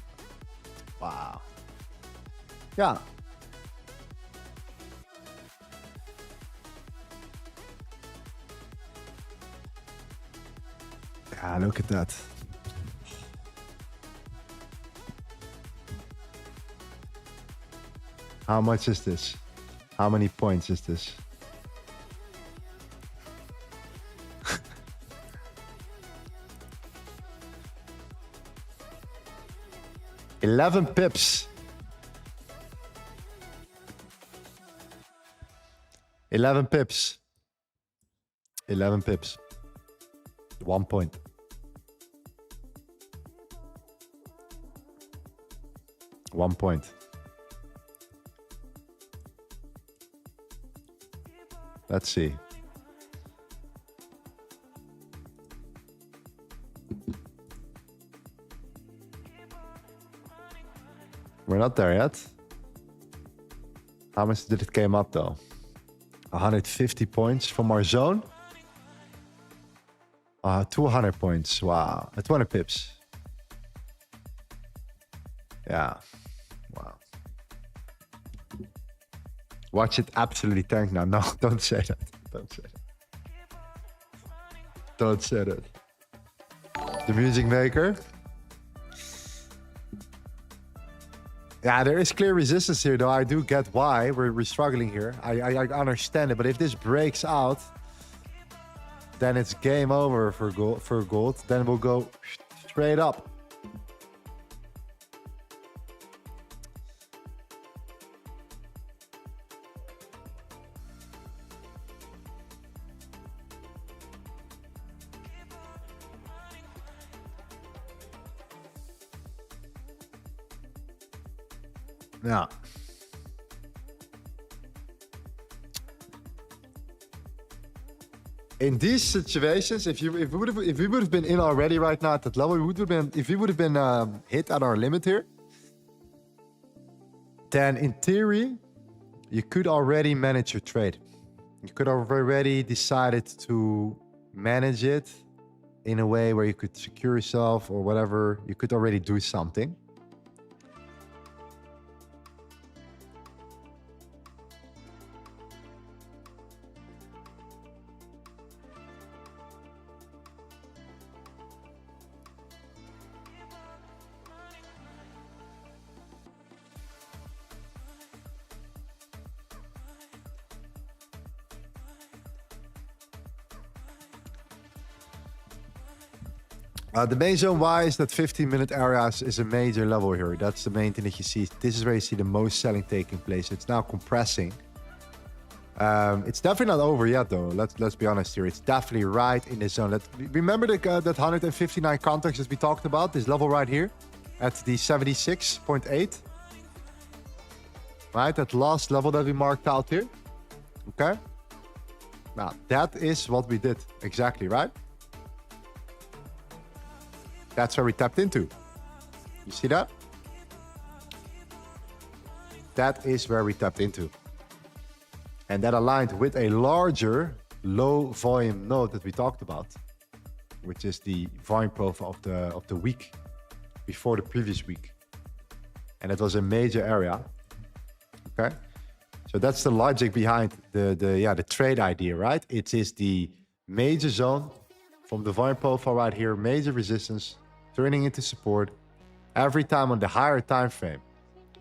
Wow. Yeah. Yeah, look at that. How much is this? How many points is this? $11 pips. 11 pips. 11 pips. 1 point. One point. Let's see. We're not there yet. How much did it came up though? 150 points from our zone. 200 points. Wow. 20 pips. Yeah. Wow. Watch it absolutely tank now. No, don't say that. Don't say that. Don't say that. The music maker. Yeah, there is clear resistance here, though. I do get why we're struggling here. I understand it, but if this breaks out, then it's game over for gold. Then we'll go straight up. Yeah. In these situations, if we would have been in already right now at that level, if we would have been hit at our limit here, then in theory, you could already manage your trade. You could have already decided to manage it in a way where you could secure yourself or whatever. You could already do something. The main zone why is that 15-minute areas is a major level here. That's the main thing that you see. This is where you see the most selling taking place. It's now compressing. It's definitely not over yet, though. Let's be honest here. It's definitely right in the zone. Remember that 159 contacts that we talked about? This level right here at the 76.8. Right, that last level that we marked out here. Okay. Now, that is what we did. Exactly, right? That's where we tapped into. You see that? That is where we tapped into. And that aligned with a larger low volume node that we talked about, which is the volume profile of the week before the previous week. And it was a major area. Okay. So that's the logic behind the trade idea, right? It is the major zone from the volume profile right here, major resistance, turning into support every time on the higher time frame,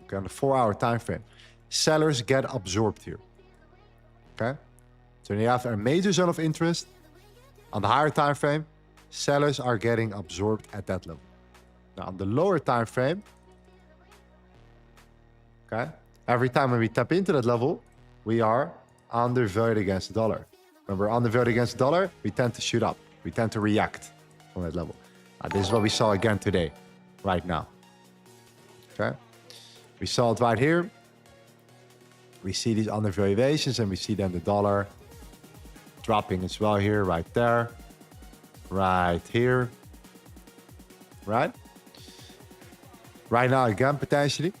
okay, on the 4-hour time frame. Sellers get absorbed here. Okay, so you have a major zone of interest on the higher time frame. Sellers are getting absorbed at that level. Now on the lower time frame, okay, every time when we tap into that level, we are undervalued against the dollar. When we're undervalued against the dollar, we tend to shoot up. We tend to react from that level. This is what we saw again today, right now. Okay, we saw it right here. We see these undervaluations, and we see then the dollar dropping as well here, right there, right here, right? Right now again, potentially.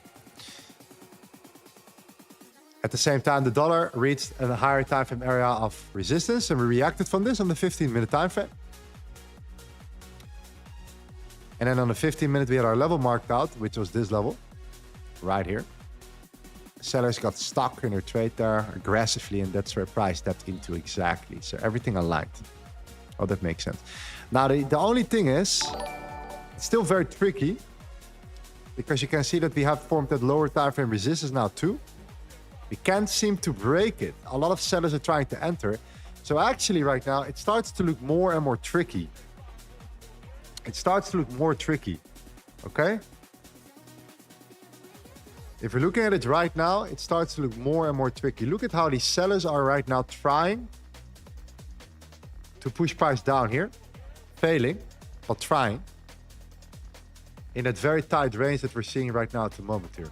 At the same time, the dollar reached a higher time frame area of resistance, and we reacted from this on the 15-minute time frame. And then on the 15-minute, we had our level marked out, which was this level right here. Sellers got stuck in their trade there aggressively, and that's where price tapped into exactly. So everything aligned. Oh, that makes sense. Now, the only thing is, it's still very tricky because you can see that we have formed that lower time frame resistance now too. We can't seem to break it. A lot of sellers are trying to enter. So actually right now, it starts to look more and more tricky. It starts to look more tricky, okay? If you're looking at it right now, it starts to look more and more tricky. Look at how these sellers are right now trying to push price down here. Failing, but trying. In that very tight range that we're seeing right now at the moment here,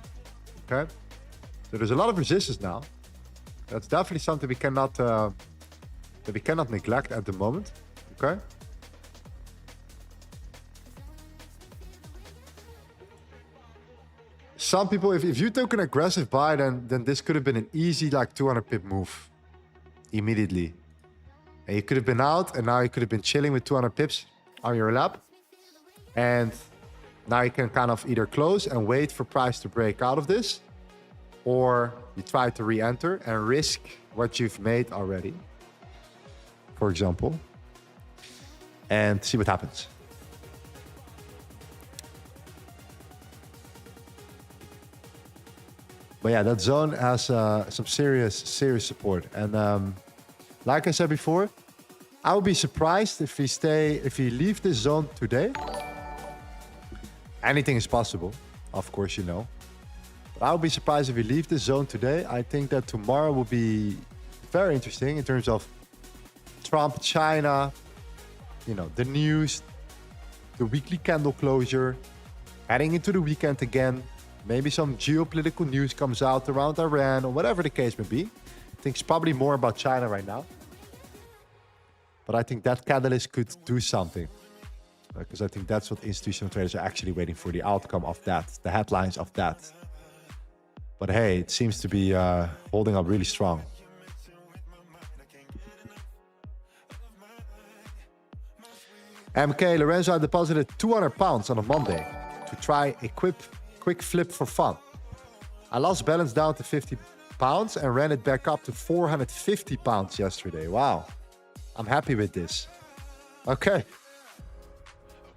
okay? So there's a lot of resistance now. That's definitely something we cannot neglect at the moment, okay? Some people, if you took an aggressive buy, then this could have been an easy like 200 pip move immediately. And you could have been out, and now you could have been chilling with 200 pips on your lap. And now you can kind of either close and wait for price to break out of this, or you try to re-enter and risk what you've made already, for example, and see what happens. But yeah, that zone has some serious support. And like I said before, I would be surprised if we leave this zone today. Anything is possible, of course, you know. But I would be surprised if we leave this zone today. I think that tomorrow will be very interesting in terms of Trump, China, you know, the news, the weekly candle closure, heading into the weekend again. Maybe some geopolitical news comes out around Iran or whatever the case may be. I think it's probably more about China right now. But I think that catalyst could do something. Because I think that's what institutional traders are actually waiting for, the outcome of that, the headlines of that. But hey, it seems to be holding up really strong. MK, Lorenzo, I deposited £200 on a Monday to try a quick flip for fun. I lost balance down to £50 and ran it back up to £450 yesterday. Wow. I'm happy with this. Okay.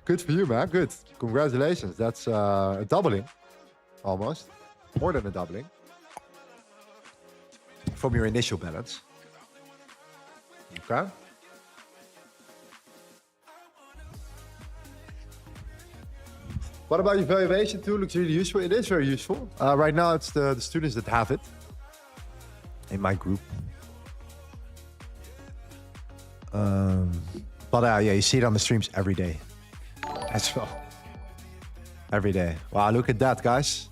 Good for you, man. Good. Congratulations. That's a doubling. Almost. More than a doubling. From your initial balance. Okay. What about your valuation tool? Looks really useful. It is very useful. Right now, it's the students that have it in my group. But yeah, you see it on the streams every day as well. Every day. Wow, look at that, guys.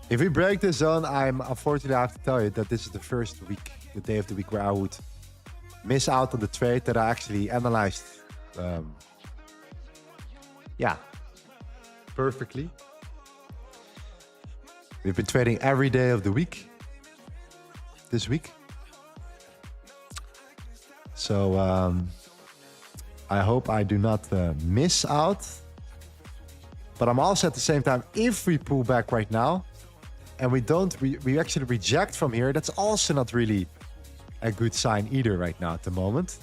If we break this zone, unfortunately, I have to tell you that this is the first week, the day of the week where I would miss out on the trade that I actually analyzed. Yeah, perfectly. We've been trading every day of the week this week. So I hope I do not miss out. But I'm also at the same time, if we pull back right now and we actually reject from here, that's also not really a good sign either right now at the moment.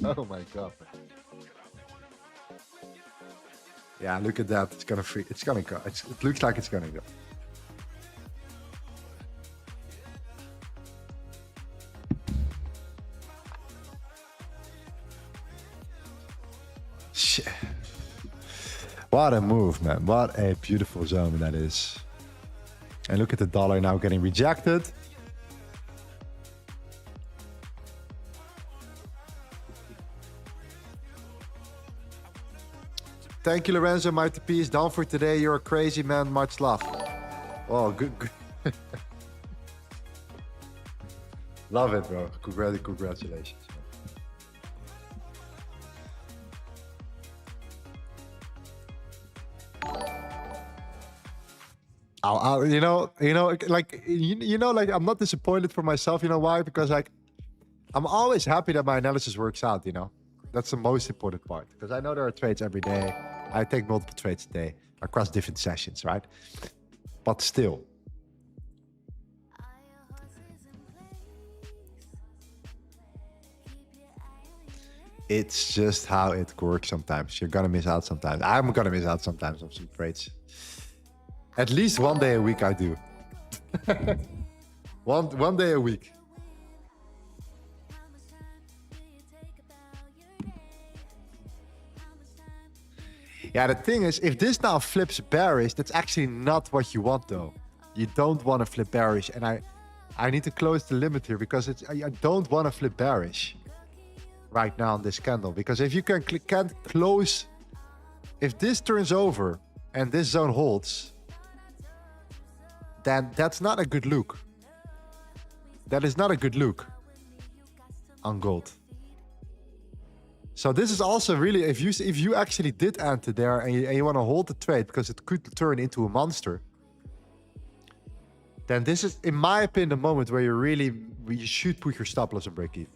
Oh my god. Yeah, look at that. It's gonna free. It's gonna go. It looks like it's gonna go. Shit. What a move, man. What a beautiful zone that is. And look at the dollar now getting rejected. Thank you, Lorenzo. My TP is down for today. You're a crazy man. Much love. Oh, good. Love it, bro. Congratulations. You know, like I'm not disappointed for myself. You know why? Because like I'm always happy that my analysis works out. You know, that's the most important part. Because I know there are trades every day. I take multiple trades a day across different sessions, right? But still. It's just how it works sometimes. You're gonna miss out sometimes. I'm gonna miss out sometimes on some trades. At least one day a week I do. one day a week. Yeah, the thing is, if this now flips bearish, that's actually not what you want, though. You don't want to flip bearish, and I need to close the limit here because I don't want to flip bearish right now on this candle. Because if you can't close, if this turns over and this zone holds, then that's not a good look. That is not a good look on gold. So this is also really, if you actually did enter there and you want to hold the trade because it could turn into a monster, then this is, in my opinion, the moment where you should put your stop loss and break even.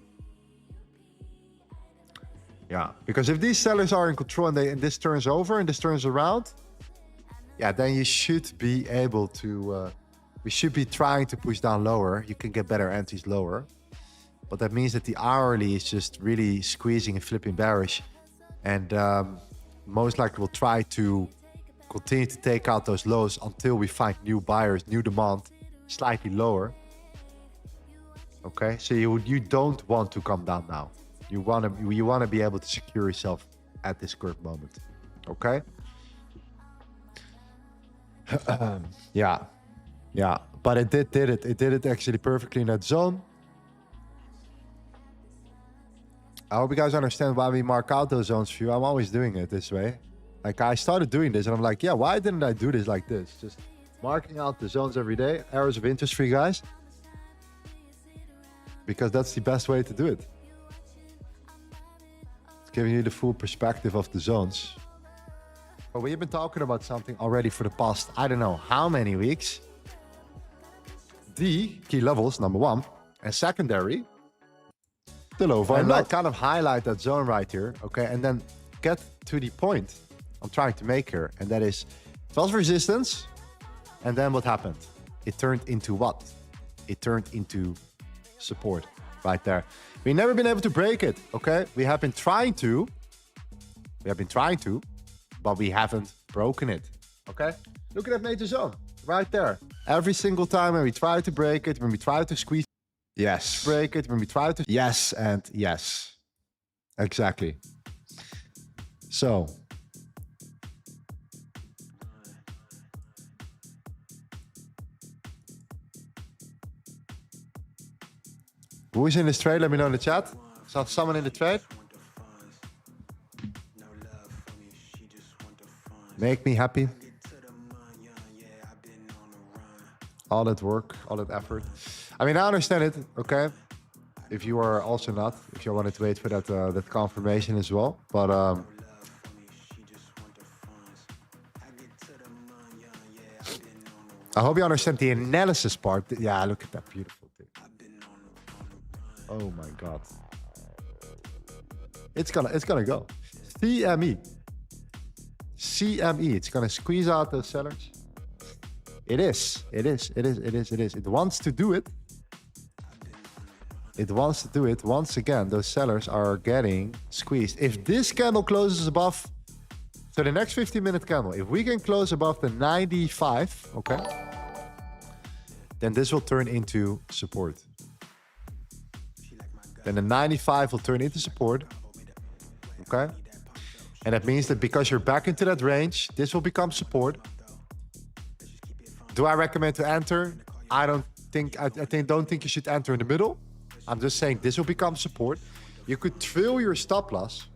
Yeah, because if these sellers are in control and this turns over and this turns around, yeah, then you should be able to, we should be trying to push down lower. You can get better entries lower. but that means that the hourly is just really squeezing and flipping bearish. And most likely we'll try to continue to take out those lows until we find new buyers, new demand, slightly lower. Okay, so you don't want to come down now. You want to be able to secure yourself at this current moment. Okay. Yeah, but it did it. It did it actually perfectly in that zone. I hope you guys understand why we mark out those zones for you. I'm always doing it this way. Like, I started doing this and I'm like, yeah, why didn't I do this like this? Just marking out the zones every day, areas of interest for you guys. Because that's the best way to do it. It's giving you the full perspective of the zones. But we've been talking about something already for the past, I don't know how many weeks. The key levels, number one, and secondary, the low volume. And I kind of highlight that zone right here, okay? And then get to the point I'm trying to make here. And that is, it was resistance. And then what happened? It turned into what? It turned into support right there. We've never been able to break it, okay? We have been trying to, but we haven't broken it, okay? Look at that major zone right there. Every single time when we try to break it, when we try to squeeze, yes, break it, when we try to, yes, and yes, exactly. So, who is in this trade? Let me know in the chat. Is someone in the trade? Make me happy. All that work, all that effort. I mean, I understand it, okay? If you are also not, if you wanted to wait for that that confirmation as well. But I hope you understand the analysis part. Yeah, look at that beautiful thing. Oh my God. It's gonna go. CME. It's gonna squeeze out those sellers. It is. It wants to do it. It wants to do it. Once again, those sellers are getting squeezed. If this candle closes above, so the next 15-minute candle, if we can close above the 95, okay, then this will turn into support. Then the 95 will turn into support, okay? And that means that because you're back into that range, this will become support. Do I recommend to enter? I don't think you should enter in the middle. I'm just saying this will become support. You could trill your stop loss,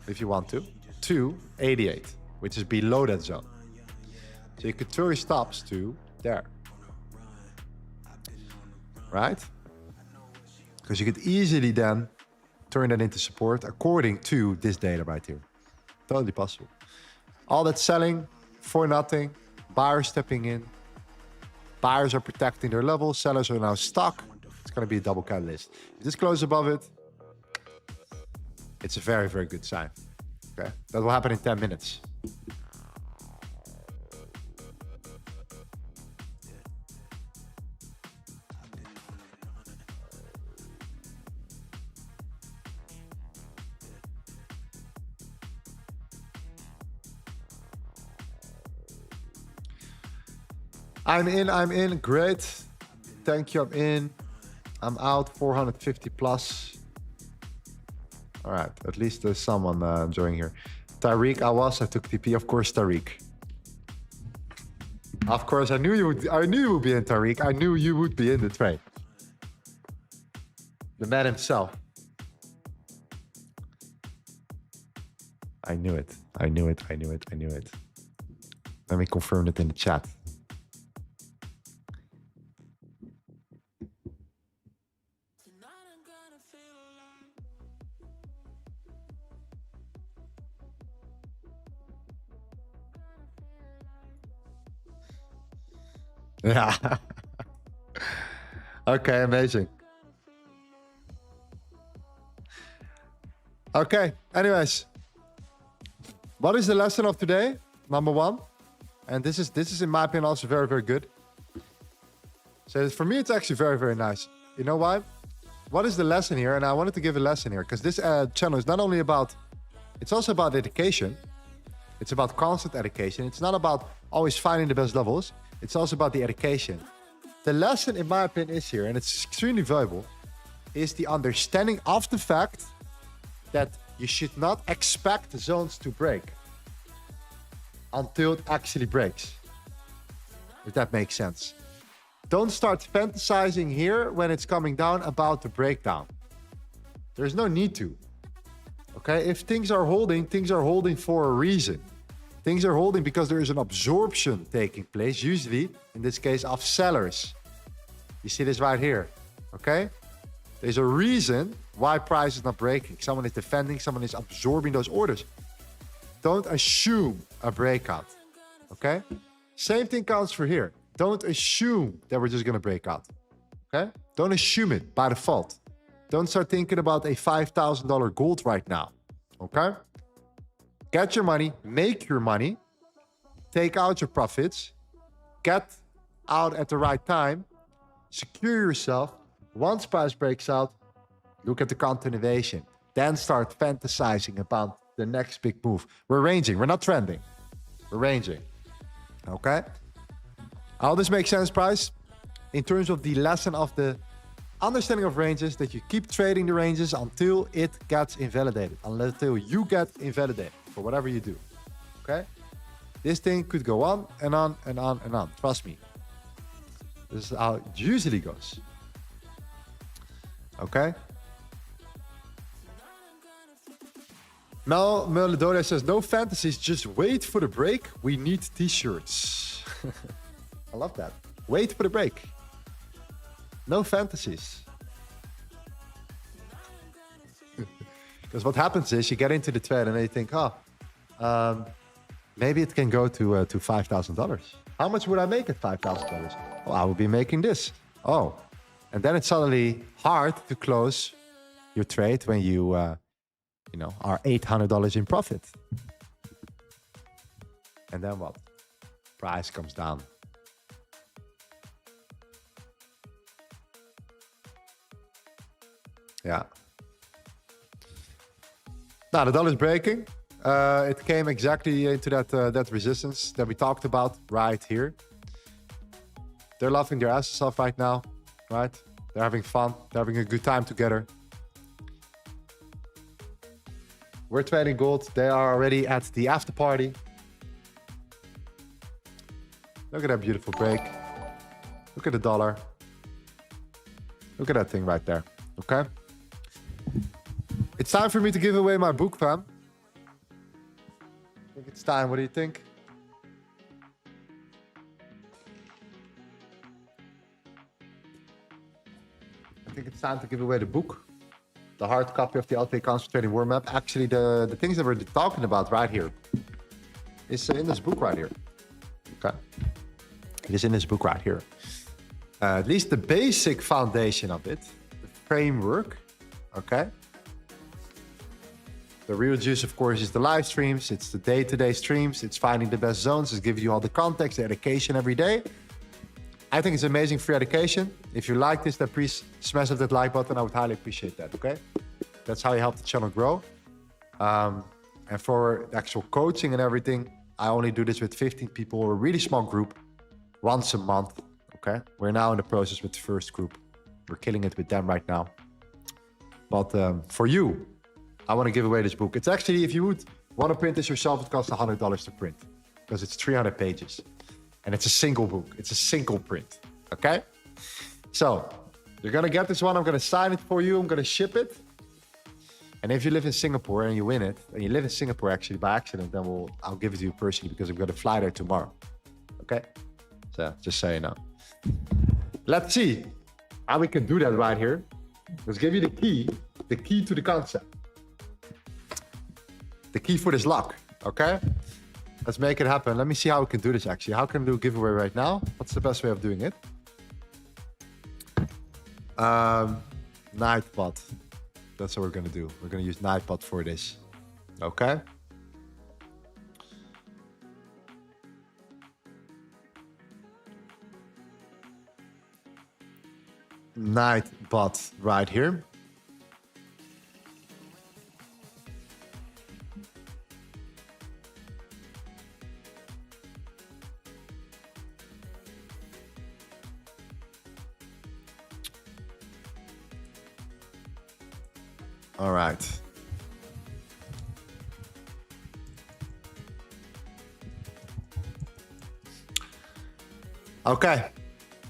if you want to 88, which is below that zone. So you could trill your stops to there. Right? Because you could easily then turn that into support according to this data right here. Totally possible. All that selling for nothing, buyers stepping in, buyers are protecting their levels, sellers are now stuck. It's going to be a double catalyst. If this closes above it, it's a very, very good sign. Okay, that will happen in 10 minutes. I'm in, great. Thank you, I'm in. I'm out, 450 plus. All right, at least there's someone enjoying here. Tariq, I took TP, of course, Tariq. Of course, I knew you would be in, Tariq. I knew you would be in the trade. The man himself. I knew it. Let me confirm it in the chat. Yeah. Okay, amazing. Okay, anyways. What is the lesson of today? Number one. And this is in my opinion also very, very good. So for me, it's actually very, very nice. You know why? what is the lesson here? And I wanted to give a lesson here because this channel is not only about, it's also about education. It's about constant education. It's not about always finding the best levels. It's also about the education. The lesson, in my opinion, is here, and it's extremely valuable, is the understanding of the fact that you should not expect the zones to break until it actually breaks. If that makes sense. Don't start fantasizing here when it's coming down about the breakdown. There's no need to. Okay, if things are holding for a reason. Things are holding because there is an absorption taking place, usually, in this case, of sellers. You see this right here, okay? There's a reason why price is not breaking. Someone is defending, someone is absorbing those orders. Don't assume a breakout, okay? Same thing counts for here. Don't assume that we're just gonna break out, okay? Don't assume it by default. Don't start thinking about a $5,000 gold right now, okay? Get your money, make your money, take out your profits, get out at the right time, secure yourself. Once price breaks out, look at the continuation. Then start fantasizing about the next big move. We're ranging, we're not trending. We're ranging, okay? How this makes sense, price? In terms of the lesson of the understanding of ranges, that you keep trading the ranges until it gets invalidated, until you get invalidated for whatever you do, okay? This thing could go on and on and on and on. Trust me. This is how it usually goes, okay? Mel Merledonia says, no fantasies, just wait for the break. We need t-shirts. I love that. Wait for the break. No fantasies. Because what happens is you get into the trade and then you think, oh, maybe it can go to $5,000. How much would I make at $5,000? Oh, I will be making this. Oh, and then it's suddenly hard to close your trade when you, you know, are $800 in profit. And then what? Price comes down. Yeah. Now the dollar is breaking. It came exactly into that resistance that we talked about right here. They're laughing their asses off right now, right? They're having fun. They're having a good time together. We're trading gold. They are already at the after party. Look at that beautiful break. Look at the dollar. Look at that thing right there. Okay. It's time for me to give away my book, fam. I think it's time. What do you think? I think it's time to give away the book. The hard copy of the LTA Counts for Trading Warm-Up. Actually, the things that we're talking about right here is in this book right here. Okay. It is in this book right here. At least the basic foundation of it, the framework. Okay. The real juice, of course, is the live streams. It's the day-to-day streams. It's finding the best zones. It's giving you all the context, the education every day. I think it's amazing free education. If you like this, then please smash that like button. I would highly appreciate that, okay? That's how you help the channel grow. And for the actual coaching and everything, I only do this with 15 people, a really small group, once a month, okay? We're now in the process with the first group. We're killing it with them right now. But for you, I want to give away this book. It's actually, if you would want to print this yourself, it costs $100 to print because it's 300 pages. And it's a single book. It's a single print, okay? So, you're going to get this one. I'm going to sign it for you. I'm going to ship it. And if you live in Singapore and you win it, and you live in Singapore actually by accident, then I'll give it to you personally because I'm going to fly there tomorrow, okay? So, just so you know. Let's see how we can do that right here. Let's give you the key to the concept. The key for this lock, okay? Let's make it happen. Let me see how we can do this actually. How can we do a giveaway right now? What's the best way of doing it? Nightbot. That's what we're gonna do. We're gonna use Nightbot for this, okay? night bot right here. All right. Okay.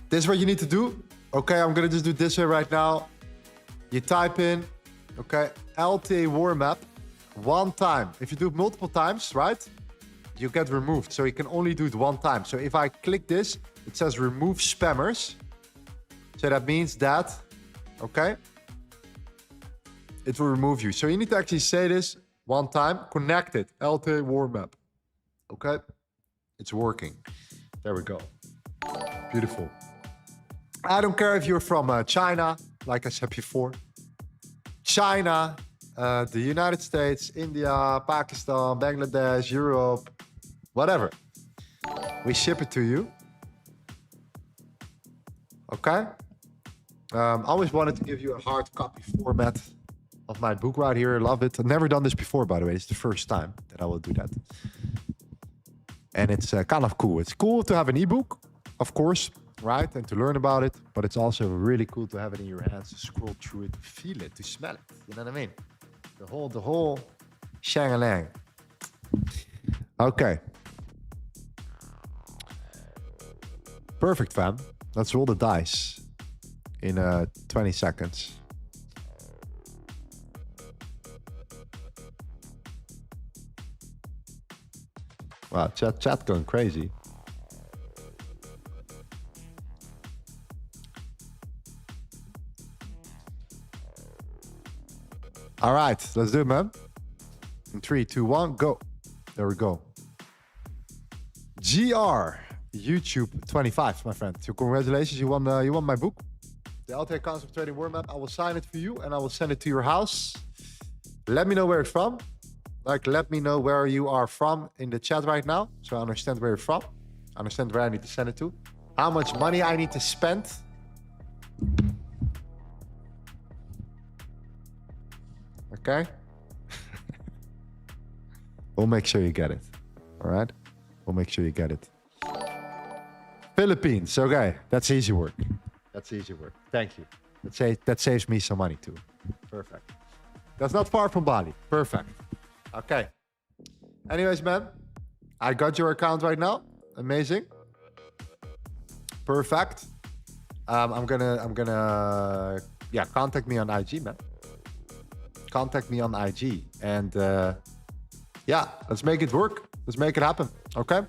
This is what you need to do. Okay, I'm gonna just do this way right now. You type in, okay, LTA war map one time. If you do it multiple times, right, you get removed. So you can only do it one time. So if I click this, it says remove spammers. So that means that, okay, it will remove you. So you need to actually say this one time. Connect it, LTA war map. Okay, it's working. There we go. Beautiful. I don't care if you're from China, like I said before. China, the United States, India, Pakistan, Bangladesh, Europe, whatever. We ship it to you. Okay? I always wanted to give you a hard copy format of my book right here. Love it. I've never done this before, by the way. It's the first time that I will do that. And it's kind of cool. It's cool to have an ebook, of course, right? And to learn about it. But it's also really cool to have it in your hands, to scroll through it, to feel it, to smell it. You know what I mean? The whole shang-a-lang. Okay. Perfect, fam. Let's roll the dice in 20 seconds. Wow, chat going crazy. All right, let's do it, man. In 3, 2, 1, go. There we go. GR YouTube 25, my friend. So congratulations, you won my book. The LTA Concept Trading War Map. I will sign it for you and I will send it to your house. Let me know where it's from. Like, let me know where you are from in the chat right now. So I understand where you're from. I understand where I need to send it to. How much money I need to spend. Okay. We'll make sure you get it. All right. We'll make sure you get it. Philippines. Okay. That's easy work. That's easy work. Thank you. That saves me some money too. Perfect. That's not far from Bali. Perfect. Okay. Anyways, man, I got your account right now. Amazing. Perfect. I'm gonna yeah, contact me on IG, man. Contact me on IG and yeah, let's make it work. Let's make it happen. Okay.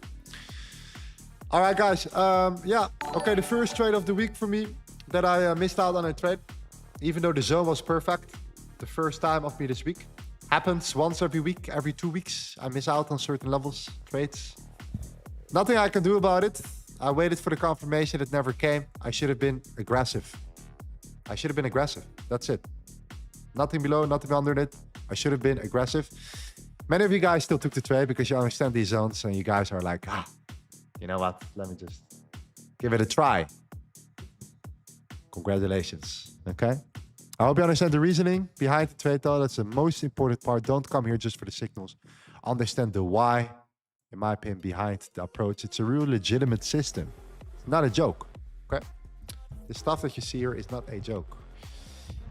All right, guys. Yeah. Okay. The first trade of the week for me that I missed out on a trade, even though the zone was perfect. The first time of me this week. Happens once every week, every 2 weeks. I miss out on certain levels, trades. Nothing I can do about it. I waited for the confirmation. It never came. I should have been aggressive. I should have been aggressive. That's it. Nothing below, nothing under it. I should have been aggressive. Many of you guys still took the trade because you understand these zones and you guys are like, you know what? Let me just give it a try. Congratulations. Okay. I hope you understand the reasoning behind the trade though. That's the most important part. Don't come here just for the signals. Understand the why, in my opinion, behind the approach. It's a real legitimate system. It's not a joke, okay? The stuff that you see here is not a joke.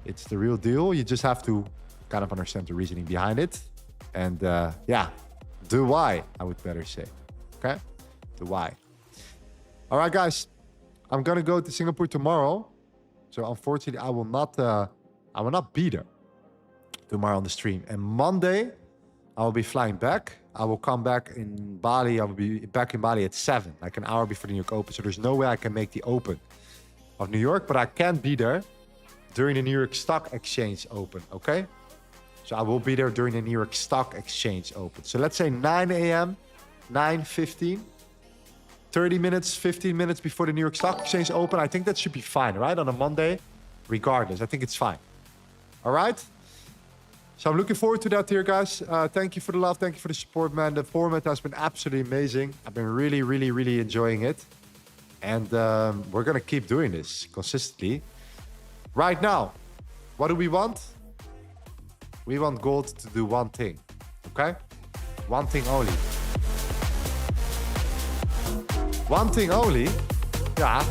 It's the real deal. You just have to kind of understand the reasoning behind it. And yeah, the why, I would better say, okay? The why. All right, guys, I'm gonna go to Singapore tomorrow. So unfortunately, I will not be there tomorrow on the stream. And Monday, I will be flying back. I will come back in Bali. I will be back in Bali at 7, like an hour before the New York Open. So there's no way I can make the Open of New York, but I can be there during the New York Stock Exchange Open, okay? So I will be there during the New York Stock Exchange Open. So let's say 9 a.m., 9:15. 30 minutes, 15 minutes before the New York Stock Exchange Open. I think that should be fine, right? On a Monday, regardless. I think it's fine. All right? So I'm looking forward to that here, guys. Thank you for the love. Thank you for the support, man. The format has been absolutely amazing. I've been really, really, really enjoying it. And we're going to keep doing this consistently. Right now, what do we want? We want gold to do one thing, okay? One thing only. One thing only? Yeah.